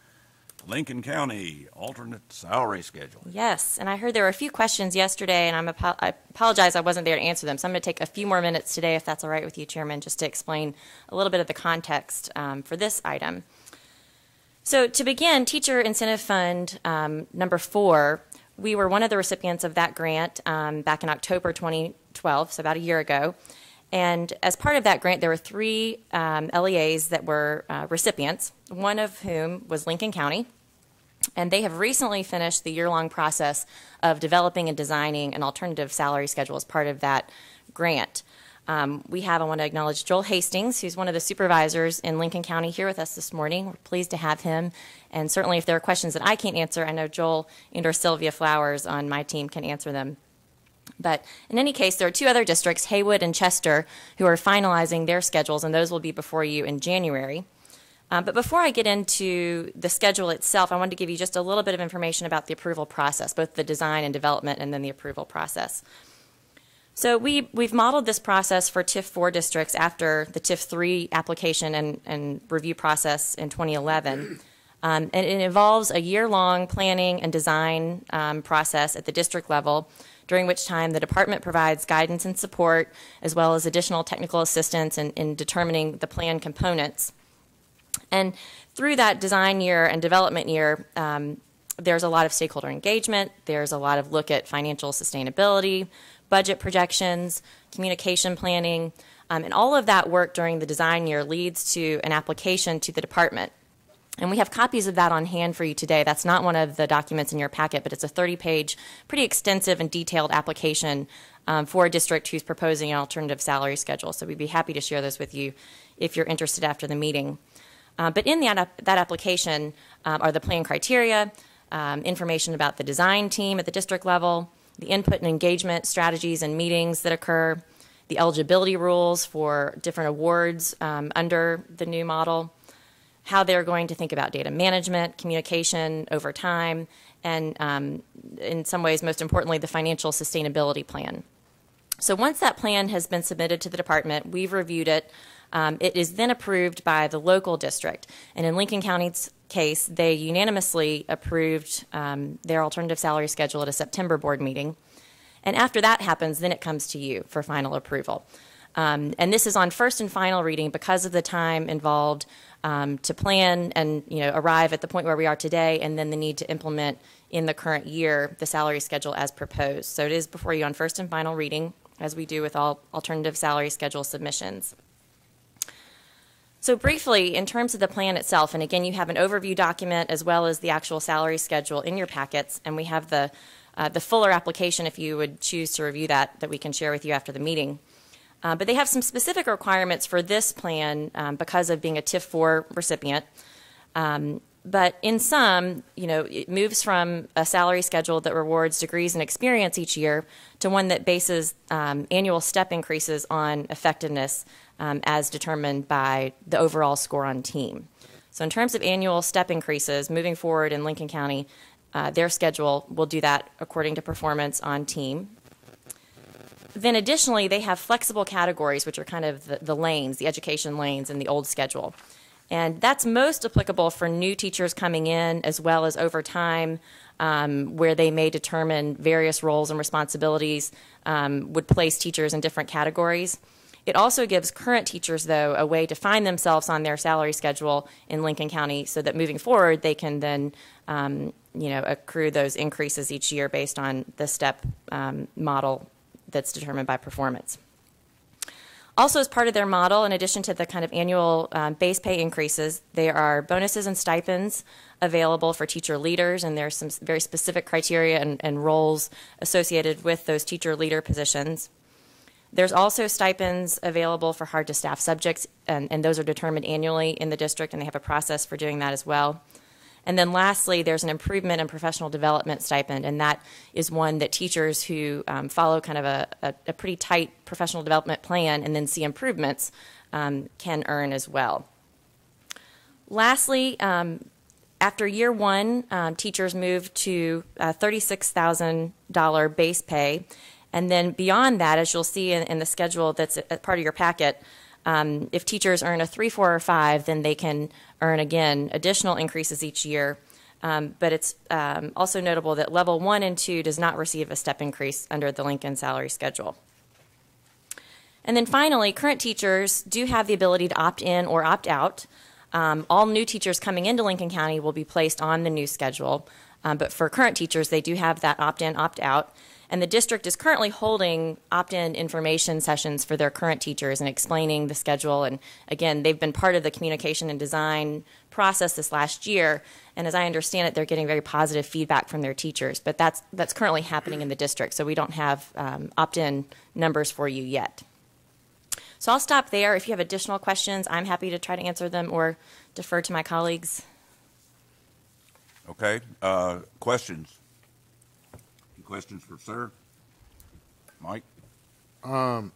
Lincoln County alternate salary schedule. Yes, and I heard there were a few questions yesterday, and I apologize I wasn't there to answer them. So I'm going to take a few more minutes today, if that's all right with you, Chairman, just to explain a little bit of the context for this item. So to begin, Teacher Incentive Fund number 4, we were one of the recipients of that grant back in October 2012, so about a year ago. And as part of that grant, there were 3 LEAs that were recipients, one of whom was Lincoln County. And they have recently finished the year-long process of developing and designing an alternative salary schedule as part of that grant. I want to acknowledge Joel Hastings, who's one of the supervisors in Lincoln County, here with us this morning. We're pleased to have him. And certainly if there are questions that I can't answer, I know Joel and or Sylvia Flowers on my team can answer them. But in any case, there are 2 other districts, Haywood and Chester, who are finalizing their schedules, and those will be before you in January. But before I get into the schedule itself, I wanted to give you just a little bit of information about the approval process, both the design and development and then the approval process. So we've modeled this process for TIF 4 districts after the TIF 3 application and review process in 2011. And it involves a year-long planning and design process at the district level, during which time the department provides guidance and support, as well as additional technical assistance in determining the plan components. And through that design year and development year, there's a lot of stakeholder engagement. There's a lot of look at financial sustainability, budget projections, communication planning, and all of that work during the design year leads to an application to the department. And we have copies of that on hand for you today. That's not one of the documents in your packet, but it's a 30-page, pretty extensive and detailed application for a district who's proposing an alternative salary schedule. So we'd be happy to share those with you if you're interested after the meeting. But in that application are the plan criteria, information about the design team at the district level, the input and engagement strategies and meetings that occur, the eligibility rules for different awards under the new model, how they're going to think about data management, communication over time, and in some ways, most importantly, the financial sustainability plan. So once that plan has been submitted to the department, we've reviewed it. It is then approved by the local district. And in Lincoln County's case, they unanimously approved their alternative salary schedule at a September board meeting. And after that happens, then it comes to you for final approval. And this is on first and final reading because of the time involved to plan and arrive at the point where we are today, and then the need to implement in the current year the salary schedule as proposed. So it is before you on first and final reading as we do with all alternative salary schedule submissions. So briefly, in terms of the plan itself, and again, you have an overview document as well as the actual salary schedule in your packets, and we have the fuller application if you would choose to review that we can share with you after the meeting. But they have some specific requirements for this plan because of being a TIF 4 recipient. But in sum, it moves from a salary schedule that rewards degrees and experience each year to one that bases annual step increases on effectiveness as determined by the overall score on team. So in terms of annual step increases, moving forward in Lincoln County, their schedule will do that according to performance on team. Then additionally, they have flexible categories, which are kind of the lanes, the education lanes in the old schedule. And that's most applicable for new teachers coming in, as well as over time, where they may determine various roles and responsibilities would place teachers in different categories. It also gives current teachers, though, a way to find themselves on their salary schedule in Lincoln County so that moving forward they can then accrue those increases each year based on the step model that's determined by performance. Also, as part of their model, in addition to the kind of annual base pay increases, there are bonuses and stipends available for teacher leaders, and there's some very specific criteria and roles associated with those teacher leader positions. There's also stipends available for hard-to-staff subjects, and those are determined annually in the district, and they have a process for doing that as well. And then lastly, there's an improvement in professional development stipend, and that is one that teachers who follow kind of a pretty tight professional development plan and then see improvements can earn as well. Lastly, after year one, teachers move to $36,000 base pay. And then beyond that, as you'll see in the schedule that's a part of your packet, if teachers earn a 3, 4, or 5, then they can earn, again, additional increases each year. But it's also notable that level 1 and 2 does not receive a step increase under the Lincoln salary schedule. And then finally, current teachers do have the ability to opt in or opt out. All new teachers coming into Lincoln County will be placed on the new schedule. But for current teachers, they do have that opt-in, opt-out. And the district is currently holding opt-in information sessions for their current teachers and explaining the schedule. And again, they've been part of the communication and design process this last year. And as I understand it, they're getting very positive feedback from their teachers. But that's currently happening in the district, so we don't have opt-in numbers for you yet. So I'll stop there. If you have additional questions, I'm happy to try to answer them or defer to my colleagues. Okay. Questions? Questions for Sir? Mike? So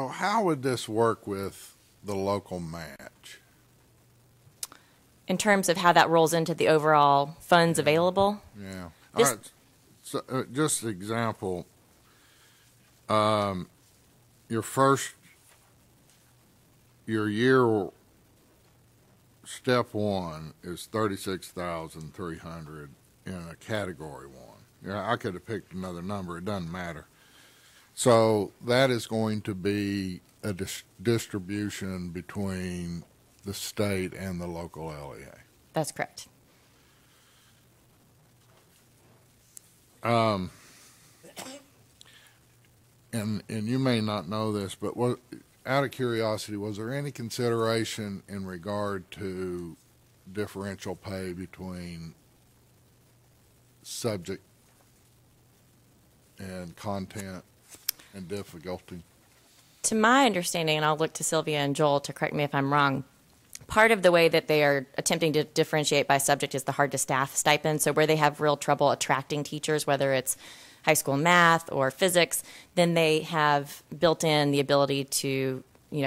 how would this work with the local match? In terms of how that rolls into the overall funds available? Yeah. All right. So, just an example, your year step 1 is 36,300 in a category 1. Yeah, I could have picked another number. It doesn't matter. So that is going to be a distribution between the state and the local LEA. That's correct. And you may not know this, but out of curiosity, was there any consideration in regard to differential pay between subject and content and difficulty? To my understanding, and I'll look to Sylvia and Joel to correct me if I'm wrong, part of the way that they are attempting to differentiate by subject is the hard-to-staff stipend. So where they have real trouble attracting teachers, whether it's high school math or physics, then they have built in the ability to,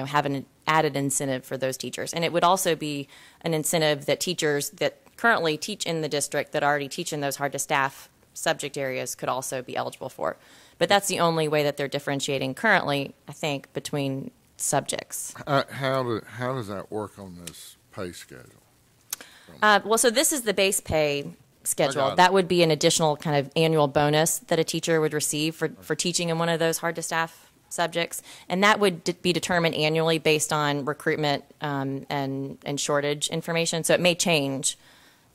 have an added incentive for those teachers. And it would also be an incentive that teachers that currently teach in the district that already teach in those hard-to-staff subject areas could also be eligible for. But that's the only way that they're differentiating currently, I think, between subjects. How does that work on this pay schedule? So this is the base pay schedule. That would be an additional kind of annual bonus that a teacher would receive for teaching in one of those hard-to-staff subjects. And that would be determined annually based on recruitment and shortage information. So it may change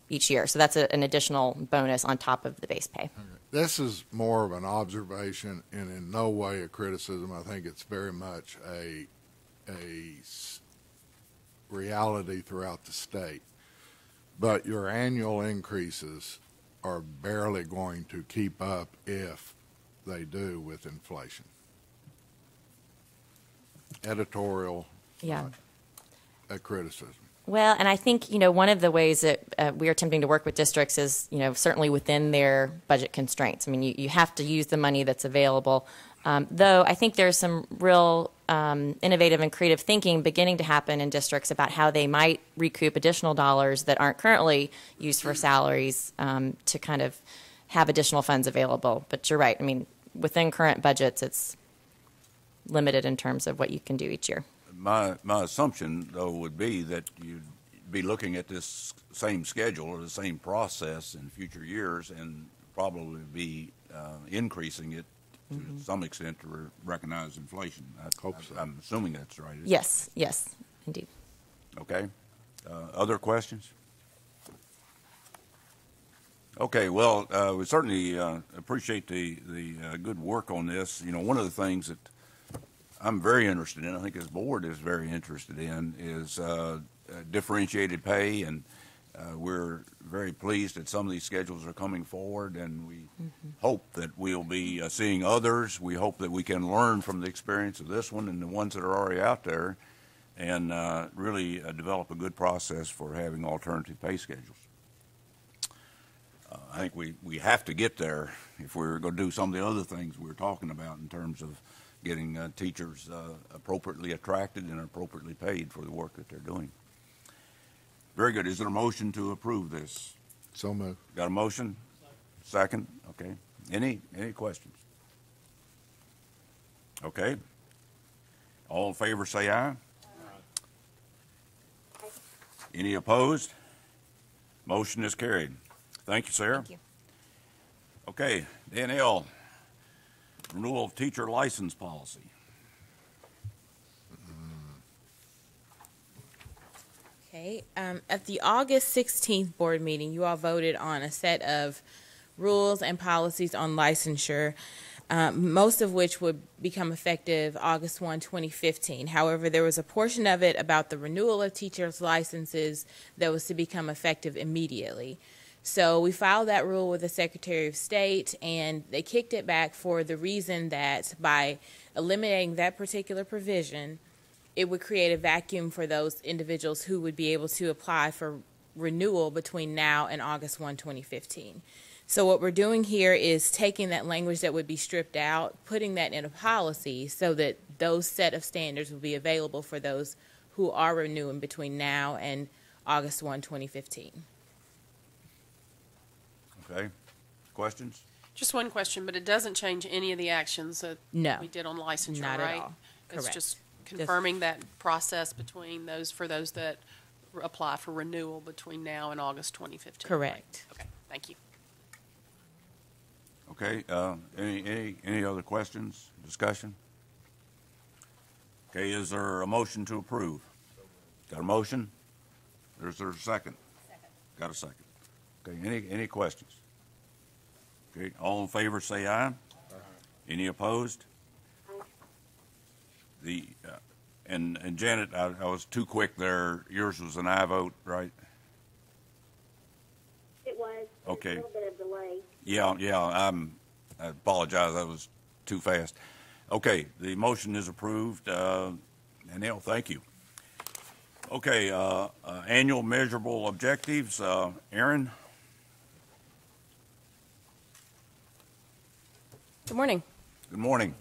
each year. So that's an additional bonus on top of the base pay. this is more of an observation and in no way a criticism. I think it's very much a reality throughout the state. But your annual increases are barely going to keep up, if they do, with inflation. Editorial, Yeah. a criticism. Well, and I think, one of the ways that we are attempting to work with districts is, certainly within their budget constraints. I mean, you have to use the money that's available. Though I think there's some real innovative and creative thinking beginning to happen in districts about how they might recoup additional dollars that aren't currently used for salaries to kind of have additional funds available. But you're right. I mean, within current budgets, it's limited in terms of what you can do each year. My assumption, though, would be that you'd be looking at this same schedule or the same process in future years and probably be increasing it to some extent to recognize inflation. I'm assuming that's right. Yes, indeed. Okay. Other questions? Okay, well, we certainly appreciate the good work on this. One of the things that I'm very interested in, I think this board is very interested in, is differentiated pay, and we're very pleased that some of these schedules are coming forward, and we hope that we'll be seeing others. We hope that we can learn from the experience of this one and the ones that are already out there, and really develop a good process for having alternative pay schedules. I think we have to get there if we're going to do some of the other things we're talking about in terms of getting teachers appropriately attracted and appropriately paid for the work that they're doing. Very good. Is there a motion to approve this? So moved. Got a motion? Second? Okay. Any questions? Okay. All in favor say aye. Any opposed? Motion is carried. Thank you, Sarah. Thank you. Okay, Danielle, renewal of teacher license policy. Okay. At the August 16th board meeting, you all voted on a set of rules and policies on licensure, most of which would become effective August 1, 2015. However, there was a portion of it about the renewal of teachers' licenses that was to become effective immediately. So we filed that rule with the Secretary of State, and they kicked it back for the reason that by eliminating that particular provision, it would create a vacuum for those individuals who would be able to apply for renewal between now and August 1, 2015. So what we're doing here is taking that language that would be stripped out, putting that in a policy so that those set of standards will be available for those who are renewing between now and August 1, 2015. Okay. Questions? Just one question, but it doesn't change any of the actions that we did on licensure, not right? at all. It's Correct. just confirming that process between those, for those that apply for renewal between now and August 2015. Correct. Right? Okay, thank you. Okay, any other questions, discussion? Okay, is there a motion to approve? Got a motion? Is there a second? Got a second. Okay, any questions? Okay, all in favor say aye. Any opposed? And Janet, I was too quick there. Yours was an aye vote, right? It was. Okay. A little bit of delay. Yeah, I apologize. That was too fast. Okay, the motion is approved. Danielle, thank you. Okay, annual measurable objectives. Aaron? Good morning. Good morning.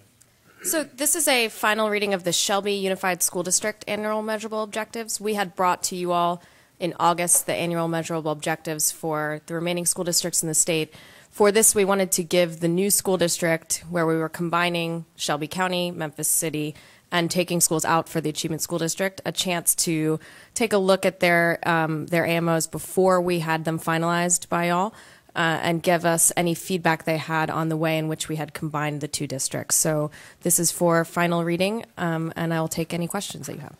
So this is a final reading of the Shelby Unified School District Annual Measurable Objectives. We had brought to you all in August the annual measurable objectives for the remaining school districts in the state. For this, we wanted to give the new school district, where we were combining Shelby County, Memphis City, and taking schools out for the Achievement School District, a chance to take a look at their AMOs before we had them finalized by y'all, and give us any feedback they had on the way in which we had combined the two districts. So this is for final reading, and I will take any questions that you have.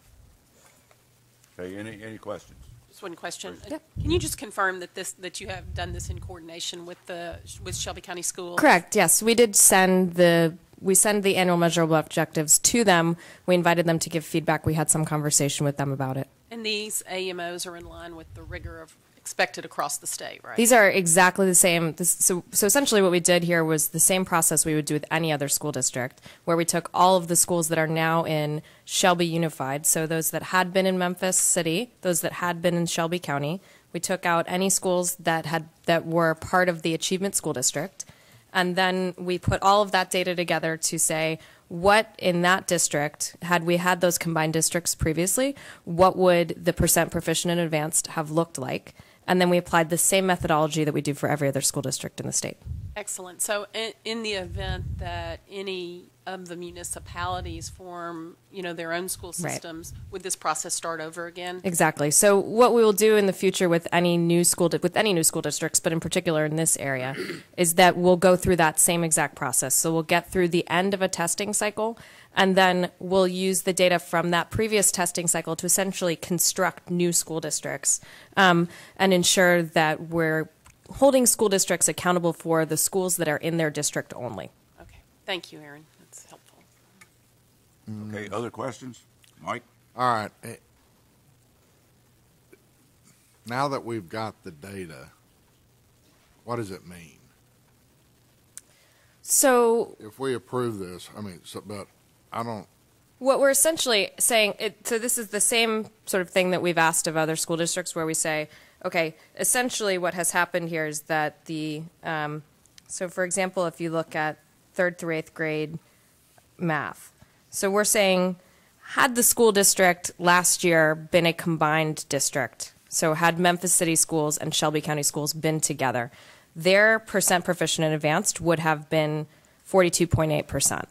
Okay, any questions? Just Just one question. Can you just confirm that you have done this in coordination with Shelby County Schools? Correct, yes. We did send the annual measurable objectives to them. We invited them to give feedback. We had some conversation with them about it. And these AMOs are in line with the rigor expected across the state, right? These are exactly the same. So essentially what we did here was the same process we would do with any other school district, where we took all of the schools that are now in Shelby Unified, so those that had been in Memphis City, those that had been in Shelby County. We took out any schools that were part of the Achievement School District, and then we put all of that data together to say, what in that district, had we had those combined districts previously, what would the percent proficient and advanced have looked like? And then we applied the same methodology that we do for every other school district in the state. Excellent. So in the event that any of the municipalities form, their own school systems, would this process start over again? Exactly. So what we will do in the future with any new school districts, but in particular in this area, is that we'll go through that same exact process. So we'll get through the end of a testing cycle, and then we'll use the data from that previous testing cycle to essentially construct new school districts and ensure that we're holding school districts accountable for the schools that are in their district only. Okay. Thank you, Aaron. That's helpful. Okay, other questions? Mike? All right. Now that we've got the data, what does it mean? So if we approve this, but I don't. What we're essentially saying, so this is the same sort of thing that we've asked of other school districts, where we say, okay, essentially what has happened here is that so for example, if you look at 3rd through 8th grade math, so we're saying, had the school district last year been a combined district, so had Memphis City Schools and Shelby County Schools been together, their percent proficient and advanced would have been 42.8%.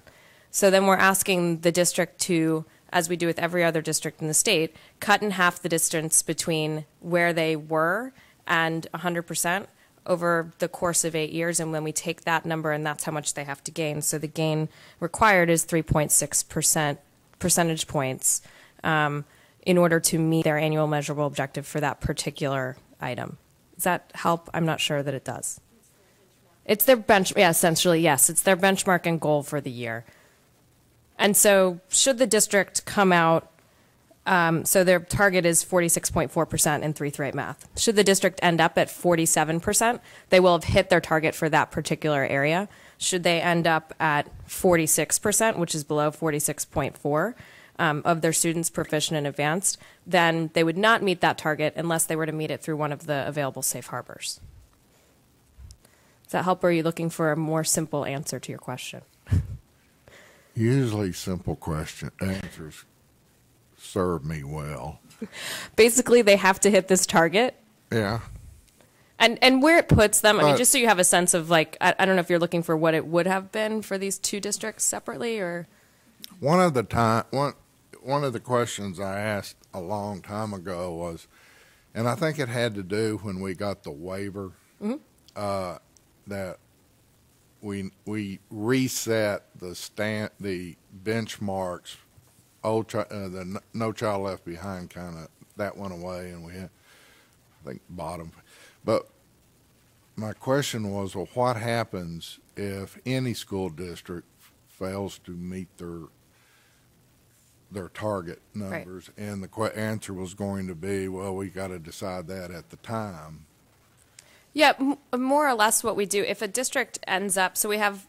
So then we're asking the district to, as we do with every other district in the state, cut in half the distance between where they were and 100% over the course of 8 years. And when we take that number, and that's how much they have to gain. So the gain required is 3.6% percentage points in order to meet their annual measurable objective for that particular item. Does that help? I'm not sure that it does. It's their essentially, yes. It's their benchmark and goal for the year. And so should the district come out, so their target is 46.4% in 3 through 8 math. Should the district end up at 47%, they will have hit their target for that particular area. Should they end up at 46%, which is below 46.4% of their students proficient and advanced, then they would not meet that target unless they were to meet it through one of the available safe harbors. Does that help, or are you looking for a more simple answer to your question? Usually simple answers serve me well. Basically, they have to hit this target. Yeah. And where it puts them, just so you have a sense of, I don't know if you're looking for what it would have been for these two districts separately, or? One of the questions I asked a long time ago was, and I think it had to do when we got the waiver, that we reset the benchmarks. The No Child Left Behind that went away, and we had, I think, bottom. But my question was, well, what happens if any school district fails to meet their target numbers? Right. And the answer was going to be, well, we got to decide that at the time. Yeah, more or less what we do, if a district ends up, so we have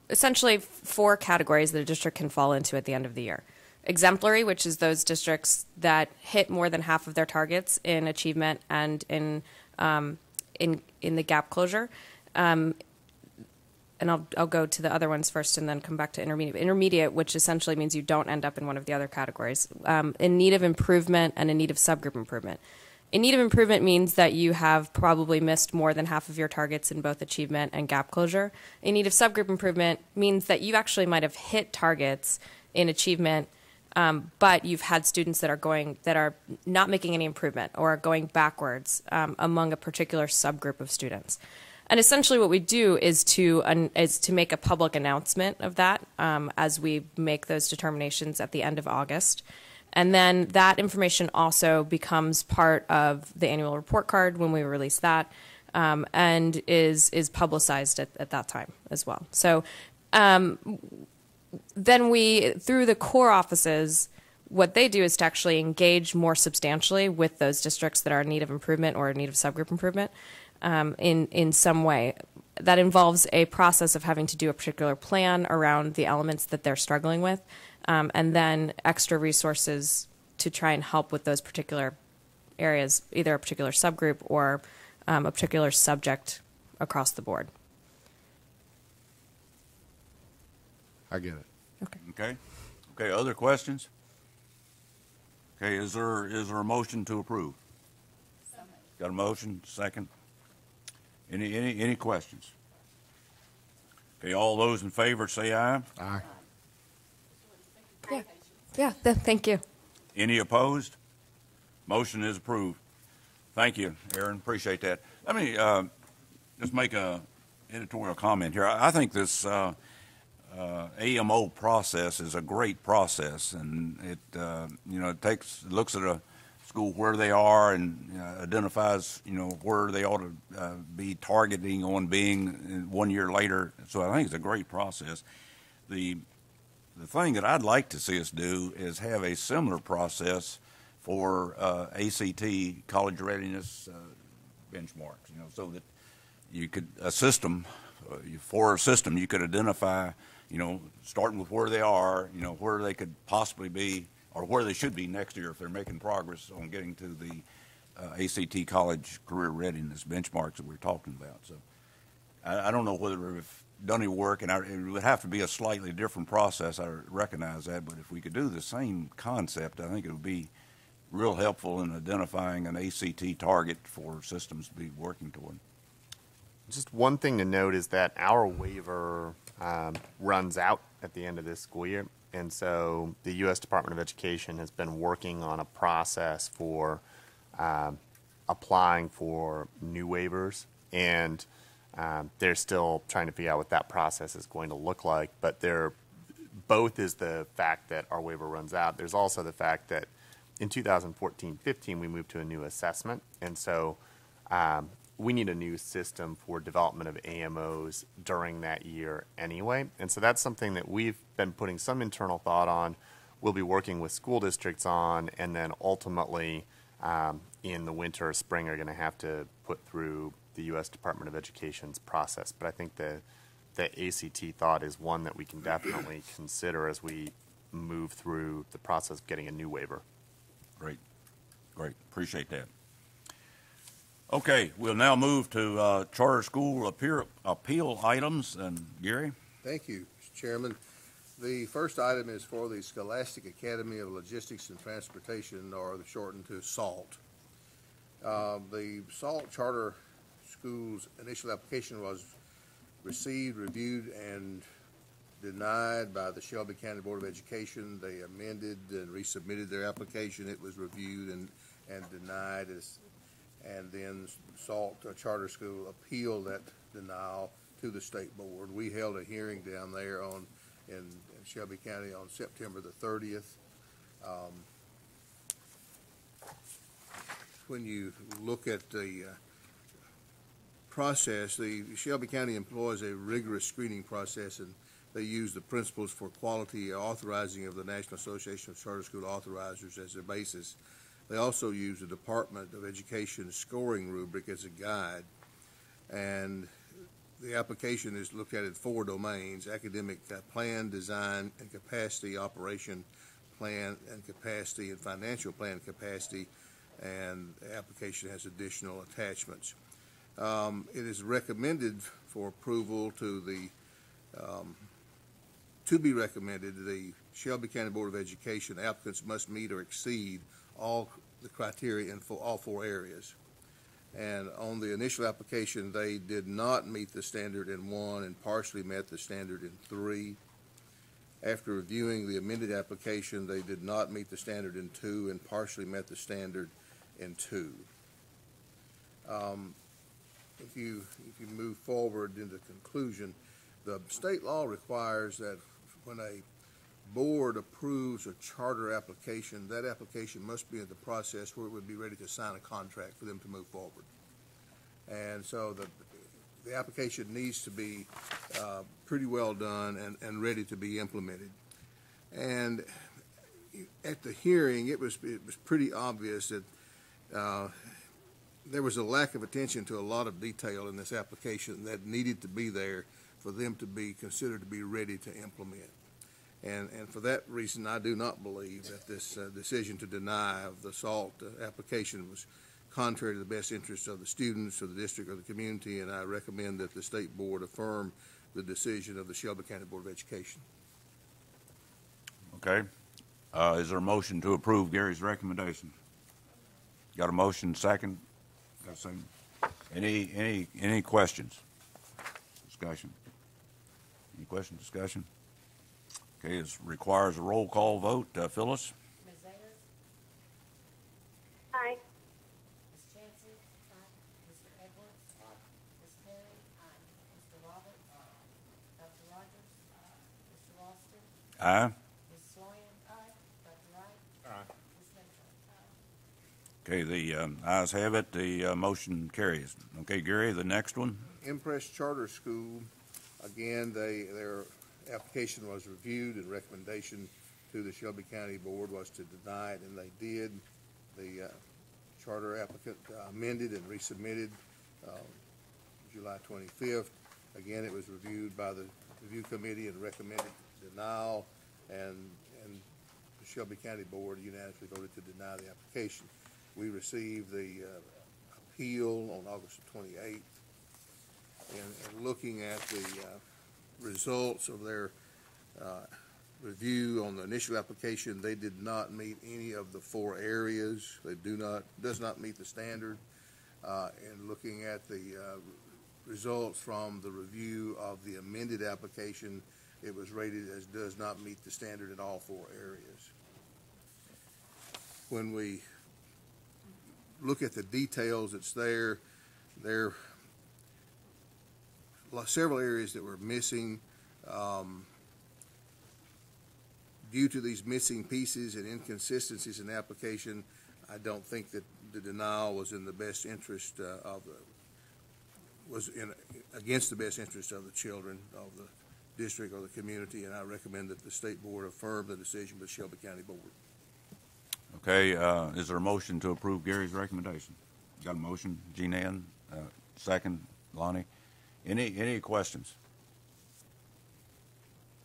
essentially 4 categories that a district can fall into at the end of the year. Exemplary, which is those districts that hit more than half of their targets in achievement and in the gap closure. And I'll go to the other ones first and then come back to intermediate. Intermediate, which essentially means you don't end up in one of the other categories. In need of improvement and in need of subgroup improvement. In need of improvement means that you have probably missed more than half of your targets in both achievement and gap closure. In need of subgroup improvement means that you actually might have hit targets in achievement, but you've had students that are not making any improvement or are going backwards among a particular subgroup of students. And essentially what we do is to make a public announcement of that as we make those determinations at the end of August. And then that information also becomes part of the annual report card when we release that, and is publicized at that time as well. So then we, through the core offices, what they do is to actually engage more substantially with those districts that are in need of improvement or in need of subgroup improvement in some way. That involves a process of having to do a particular plan around the elements that they're struggling with, and then extra resources to try and help with those particular areas, either a particular subgroup or a particular subject across the board. I get it. Okay. Okay, other questions? Okay, is there a motion to approve? Got a motion, second? Any questions? Okay, all those in favor say aye. Aye. Thank you. Any opposed? Motion is approved. Thank you, Aaron. Appreciate that. Let me just make a editorial comment here. I think this AMO process is a great process, and it it looks at a school where they are and identifies where they ought to be targeting on being 1 year later. So I think it's a great process. The thing that I'd like to see us do is have a similar process for ACT college readiness benchmarks. So that you could for a system you could identify. Starting with where they are, where they could possibly be, or where they should be next year if they're making progress on getting to the ACT college career readiness benchmarks that we're talking about. So I don't know whether we've done any work, and it would have to be a slightly different process. I recognize that, but if we could do the same concept, I think it would be real helpful in identifying an ACT target for systems to be working toward. Just one thing to note is that our waiver runs out at the end of this school year. And so the U.S. Department of Education has been working on a process for applying for new waivers. And they're still trying to figure out what that process is going to look like. But both is the fact that our waiver runs out. There's also the fact that in 2014-15, we moved to a new assessment. And so we need a new system for development of AMOs during that year anyway. And so that's something that we've been putting some internal thought on. We'll be working with school districts on, and then ultimately in the winter or spring are going to have to put through the U.S. Department of Education's process. But I think the ACT thought is one that we can definitely consider as we move through the process of getting a new waiver. Great. Appreciate that. Okay, we'll now move to charter school appeal items. And Gary? Thank you, Mr. Chairman. The first item is for the Scholastic Academy of Logistics and Transportation, or shortened to SALT. The SALT charter school's initial application was received, reviewed, and denied by the Shelby County Board of Education. They amended and resubmitted their application. It was reviewed and denied, and then SALT Charter School appealed that denial to the state board. We held a hearing down there in Shelby County on September the 30th. When you look at the process, the Shelby County employs a rigorous screening process, and they use the principles for quality authorizing of the National Association of Charter School Authorizers as their basis. They also use the Department of Education scoring rubric as a guide, and the application is looked at in 4 domains: academic plan, design, and capacity, operation plan and capacity, and financial plan capacity, and the application has additional attachments. It is recommended for approval to be recommended. The Shelby County Board of Education applicants must meet or exceed all the criteria in all 4 areas. And on the initial application, they did not meet the standard in 1 and partially met the standard in 3. After reviewing the amended application, they did not meet the standard in 2 and partially met the standard in 2. If you move forward into conclusion, the state law requires that when a board approves a charter application, that application must be in the process where it would be ready to sign a contract for them to move forward. And so the application needs to be pretty well done and ready to be implemented. And at the hearing, it was pretty obvious that there was a lack of attention to a lot of detail in this application that needed to be there for them to be considered to be ready to implement. And for that reason, I do not believe that this decision to deny of the SALT application was contrary to the best interests of the students, of the district, or the community, and I recommend that the state board affirm the decision of the Shelby County Board of Education. Okay. Is there a motion to approve Gary's recommendation? Got a motion, second? Got a second? Any questions? Discussion? Any questions, discussion? Okay, it requires a roll call vote. Phyllis? Ms. Ayers? Aye. Ms. Chancey? Aye. Mr. Edwards? Aye. Ms. Perry? Aye. Mr. Roberts? Aye. Dr. Rogers? Aye. Mr. Ralston? Aye. Ms. Sloyan? Aye. Dr. Wright? Aye. Ms. Mitchell? Aye. Okay, the ayes have it. The motion carries. Okay, Gary, the next one. Impress Charter School, again, their application was reviewed and recommendation to the Shelby County Board was to deny it, and they did. The charter applicant amended and resubmitted July 25th. Again, it was reviewed by the review committee and recommended denial, and the Shelby County Board unanimously voted to deny the application. We received the appeal on August 28th, and looking at the results of their review on the initial application, they did not meet any of the 4 areas. They does not meet the standard. And looking at the results from the review of the amended application, it was rated as does not meet the standard in all 4 areas. When we look at the details that's there are several areas that were missing. Due to these missing pieces and inconsistencies in the application, I don't think that the denial was in the best interest against the best interest of the children of the district or the community, and I recommend that the state board affirm the decision of the Shelby County Board. Okay, is there a motion to approve Gary's recommendation? Got a motion, Jean Ann, second, Lonnie. Any questions?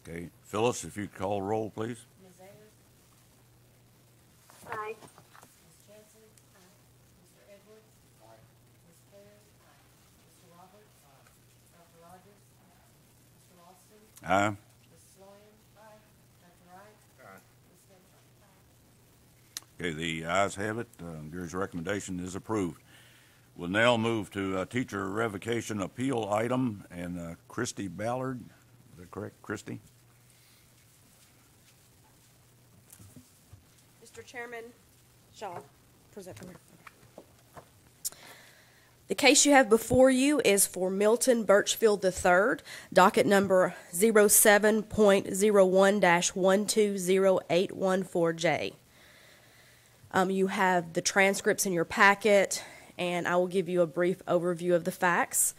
Okay, Phyllis, if you could call roll, please. Ms. Ayers? Aye. Ms. Chancey? Aye. Mr. Edwards? Aye. Ms. Perry? Aye. Mr. Roberts? Aye. Dr. Rogers? Aye. Mr. Ralston? Aye. Ms. Sloyan? Aye. Dr. Wright? Aye. Ms. Mitchell? Aye. Okay, the ayes have it. Gary's recommendation is approved. We'll now move to teacher revocation appeal item, and Christy Ballard, is that correct, Christy? Mr. Chairman, shall I present from here? The case you have before you is for Milton Birchfield III, docket number 07.01-120814J. You have the transcripts in your packet, and I will give you a brief overview of the facts.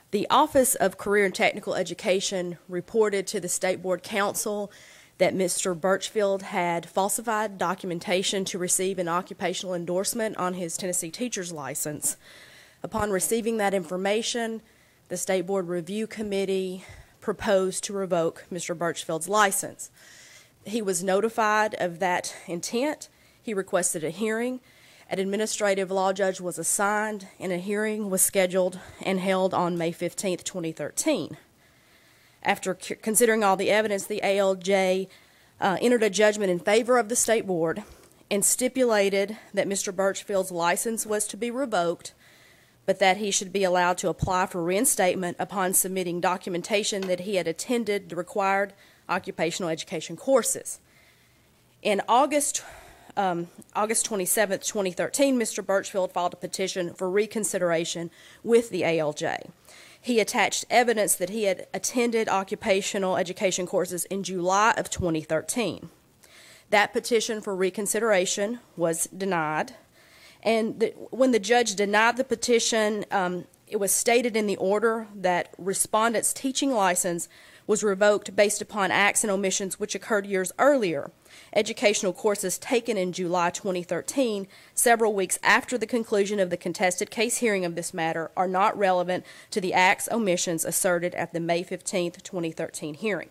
The Office of Career and Technical Education reported to the State Board Council that Mr. Birchfield had falsified documentation to receive an occupational endorsement on his Tennessee teacher's license. Upon receiving that information, the State Board Review Committee proposed to revoke Mr. Birchfield's license. He was notified of that intent. He requested a hearing. An administrative law judge was assigned, and a hearing was scheduled and held on May 15, 2013. After considering all the evidence, the ALJ entered a judgment in favor of the State Board and stipulated that Mr. Birchfield's license was to be revoked, but that he should be allowed to apply for reinstatement upon submitting documentation that he had attended the required occupational education courses. In August 27, 2013, Mr. Birchfield filed a petition for reconsideration with the ALJ. He attached evidence that he had attended occupational education courses in July of 2013. That petition for reconsideration was denied. And when the judge denied the petition, it was stated in the order that respondent's teaching license was revoked based upon acts and omissions which occurred years earlier. Educational courses taken in July 2013, several weeks after the conclusion of the contested case hearing of this matter, are not relevant to the acts omissions asserted at the May 15, 2013 hearing.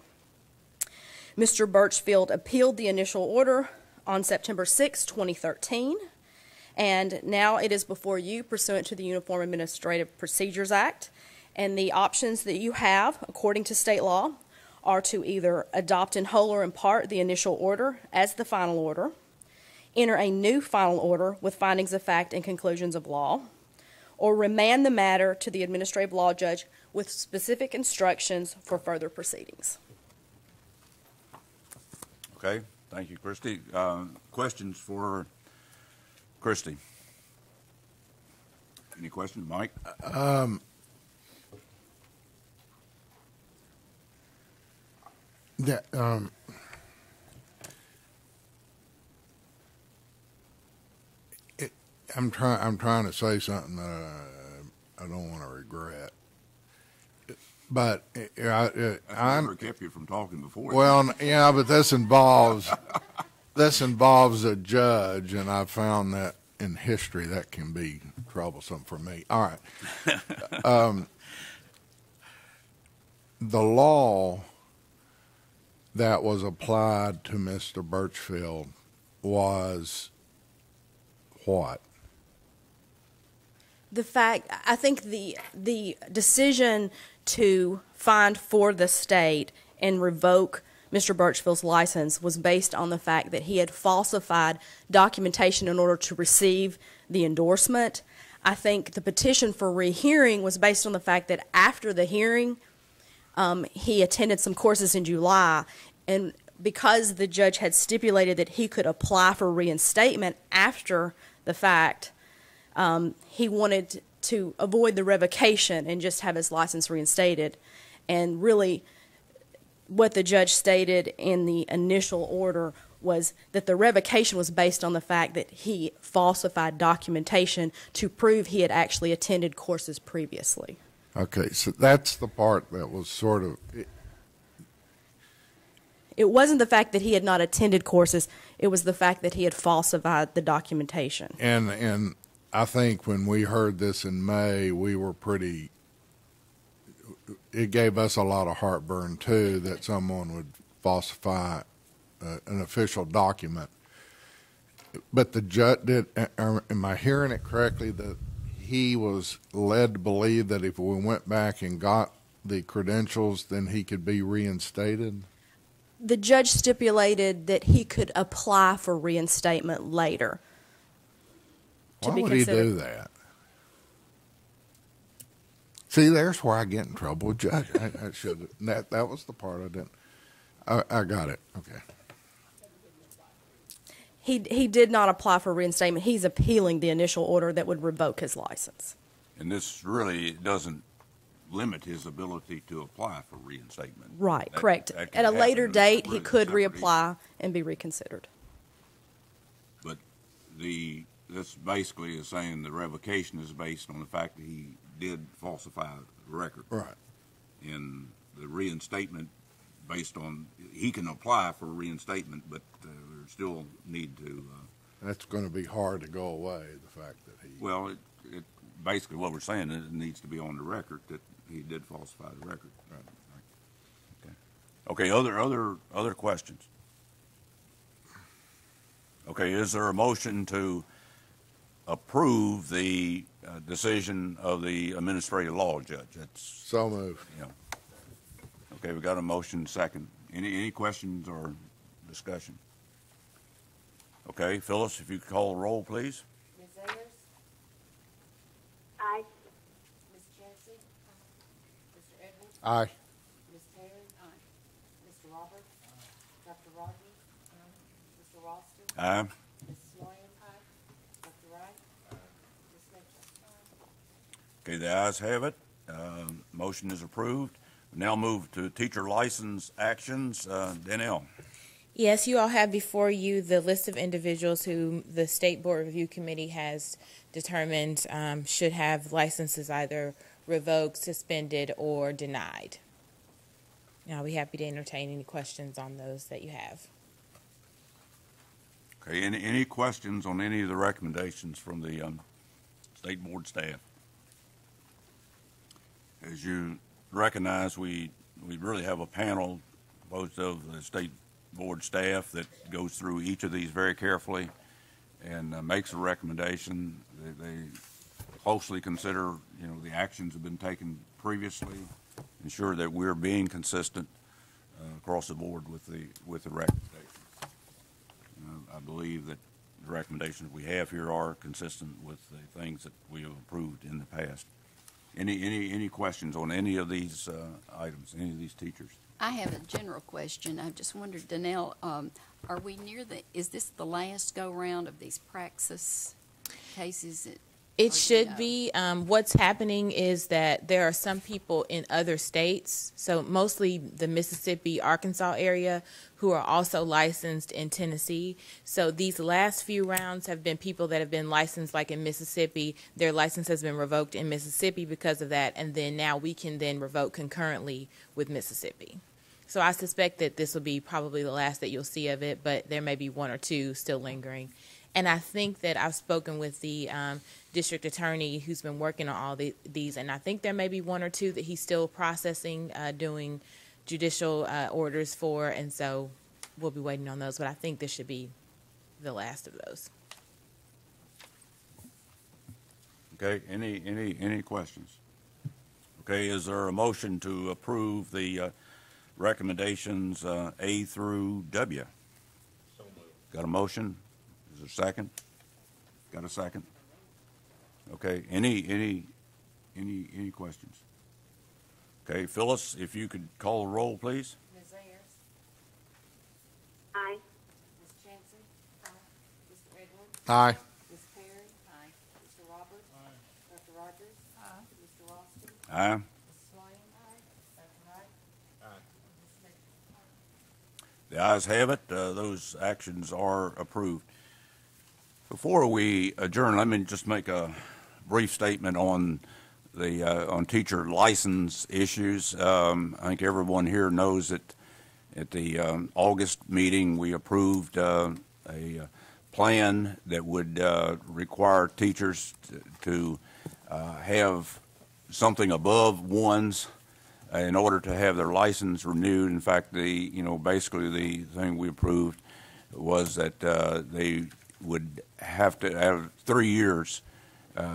Mr. Birchfield appealed the initial order on September 6, 2013, and now it is before you pursuant to the Uniform Administrative Procedures Act. And the options that you have, according to state law, are to either adopt in whole or in part the initial order as the final order, enter a new final order with findings of fact and conclusions of law, or remand the matter to the administrative law judge with specific instructions for further proceedings. Okay, thank you, Christy. Questions for Christy? Any questions, Mike? That, I'm trying to say something that I don't want to regret. But I never kept you from talking before. Well, yeah, but this involves a judge, and I've found that in history that can be troublesome for me. All right. The law that was applied to Mr. Birchfield was what? I think the decision to find for the state and revoke Mr. Birchfield's license was based on the fact that he had falsified documentation in order to receive the endorsement. I think the petition for rehearing was based on the fact that after the hearing, he attended some courses in July, and because the judge had stipulated that he could apply for reinstatement after the fact, he wanted to avoid the revocation and just have his license reinstated. And really, what the judge stated in the initial order was that the revocation was based on the fact that he falsified documentation to prove he had actually attended courses previously. Okay, so that's the part that was sort of... It wasn't the fact that he had not attended courses, it was the fact that he had falsified the documentation. And I think when we heard this in May, we were it gave us a lot of heartburn too that someone would falsify an official document. But the judge did, am I hearing it correctly, that he was led to believe that if we went back and got the credentials, then he could be reinstated? The judge stipulated that he could apply for reinstatement later. Why would he do that? See, there's where I get in trouble with judge. I should. That was the part I didn't. I got it. Okay. He did not apply for reinstatement. He's appealing the initial order that would revoke his license. And this really doesn't limit his ability to apply for reinstatement. Right, correct. At a later date, he could reapply and be reconsidered. But this basically is saying the revocation is based on the fact that he did falsify the record. Right. And the reinstatement based on, he can apply for reinstatement, but still need to... That's going to be hard to go away, the fact that he... Well, it basically what we're saying is it needs to be on the record that he did falsify the record. Right. Okay, other questions? Okay, is there a motion to approve the decision of the administrative law judge? That's so moved. Yeah. Okay, we got a motion second. Any questions or discussion? Okay, Phyllis, if you could call the roll, please. Ms. Ayers? Aye. Ms. Chancey? Mr. Edwards? Aye. Ms. Terry? Aye. Mr. Roberts? Dr. Rogers? Mr. Ralston? Aye. Ms. Williams? Dr. Wright? Ms. Mitchell? Okay, the ayes have it. Motion is approved. We now move to teacher license actions. Danielle. Yes, you all have before you the list of individuals who the State Board Review Committee has determined should have licenses either revoked, suspended, or denied. I'll be happy to entertain any questions on those that you have. Okay, any questions on any of the recommendations from the State Board staff? As you recognize, we really have a panel composed of the State Board staff that goes through each of these very carefully and makes a recommendation. They closely consider, the actions that have been taken previously, ensure that we're being consistent across the board with the recommendations. I believe that the recommendations we have here are consistent with the things that we have approved in the past. Any questions on any of these items, any of these teachers? I have a general question. I just wondered, Danelle, are we is this the last go-round of these praxis cases? It should be. What's happening is that there are some people in other states, so mostly the Mississippi, Arkansas area, who are also licensed in Tennessee. So these last few rounds have been people that have been licensed like in Mississippi. Their license has been revoked in Mississippi because of that, and then now we can then revoke concurrently with Mississippi. So I suspect that this will be probably the last that you'll see of it, but there may be one or two still lingering. And I think that I've spoken with the district attorney who's been working on all these, and I think there may be one or two that he's still processing, doing judicial orders for, and so we'll be waiting on those. But I think this should be the last of those. Okay. Any questions? Okay. Is there a motion to approve the recommendations A through W? So moved. Got a motion? Is there a second? Got a second? Okay. Any questions? Okay, Phyllis, if you could call the roll, please. Ms. Ayers? Aye. Ms. Chanson? Aye. Mr. Edwards? Aye. Ms. Perry? Aye. Mr. Roberts? Aye. Dr. Rogers? Aye. Mr. Ralston? Aye. Ms. Swain? Aye. Dr. Wright? Aye. Ms. Smith? The ayes have it. Those actions are approved. Before we adjourn, let me just make a brief statement on the on teacher license issues. I think everyone here knows that at the August meeting we approved a plan that would require teachers to have something above ones in order to have their license renewed. In fact, basically the thing we approved was that they would have to have 3 years,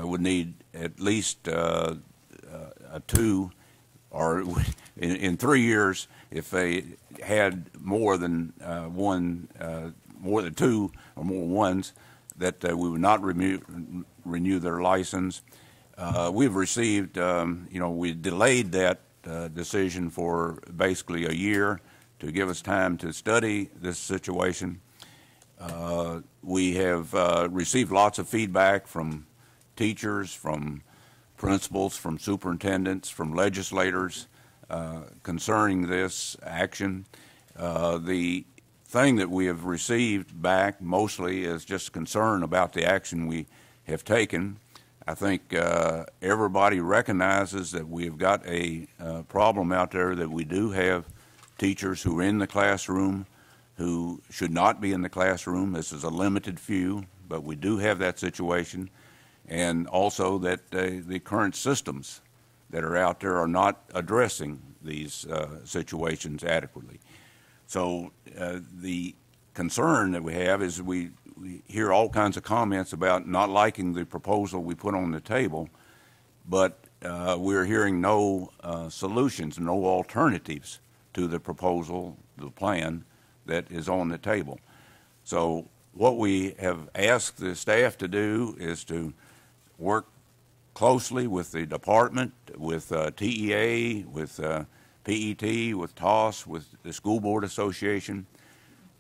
would need at least a 2, or in 3 years, if they had more than more than 2 or more ones, that we would not renew their license. We've received, we delayed that decision for basically a year to give us time to study this situation. We have received lots of feedback from teachers, from principals, from superintendents, from legislators concerning this action. The thing that we have received back mostly is just concern about the action we have taken. I think everybody recognizes that we have got a problem out there, that we do have teachers who are in the classroom who should not be in the classroom. This is a limited few, but we do have that situation. And also that the current systems that are out there are not addressing these situations adequately. So the concern that we have is we hear all kinds of comments about not liking the proposal we put on the table, but we're hearing no solutions, no alternatives to the proposal, the plan that is on the table. So what we have asked the staff to do is to work closely with the department, with TEA, with PET, with TOS, with the School Board Association,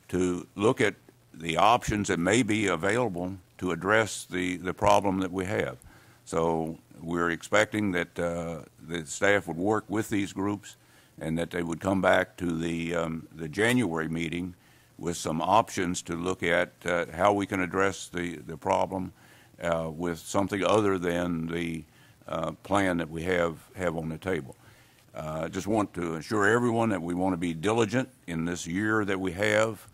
to look at the options that may be available to address the problem that we have. So we're expecting that the staff would work with these groups and that they would come back to the January meeting with some options to look at how we can address the problem with something other than the plan that we have on the table. I just want to assure everyone that we want to be diligent in this year that we have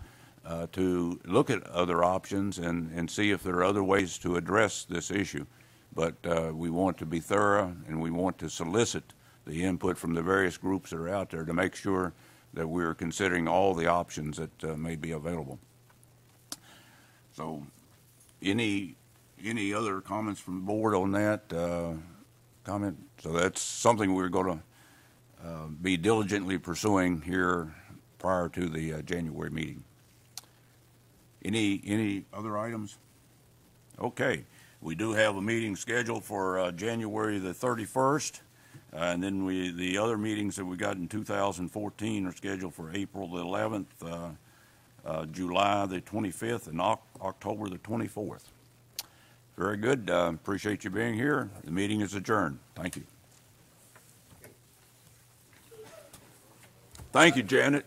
to look at other options and see if there are other ways to address this issue. But we want to be thorough, and we want to solicit the input from the various groups that are out there to make sure that we're considering all the options that may be available. So any other comments from the board on that comment? So that's something we're going to be diligently pursuing here prior to the January meeting. Any other items? Okay. We do have a meeting scheduled for January the 31st, and then the other meetings that we got in 2014 are scheduled for April the 11th, July the 25th, and October the 24th. Very good. Appreciate you being here. The meeting is adjourned. Thank you. Thank you, Janet.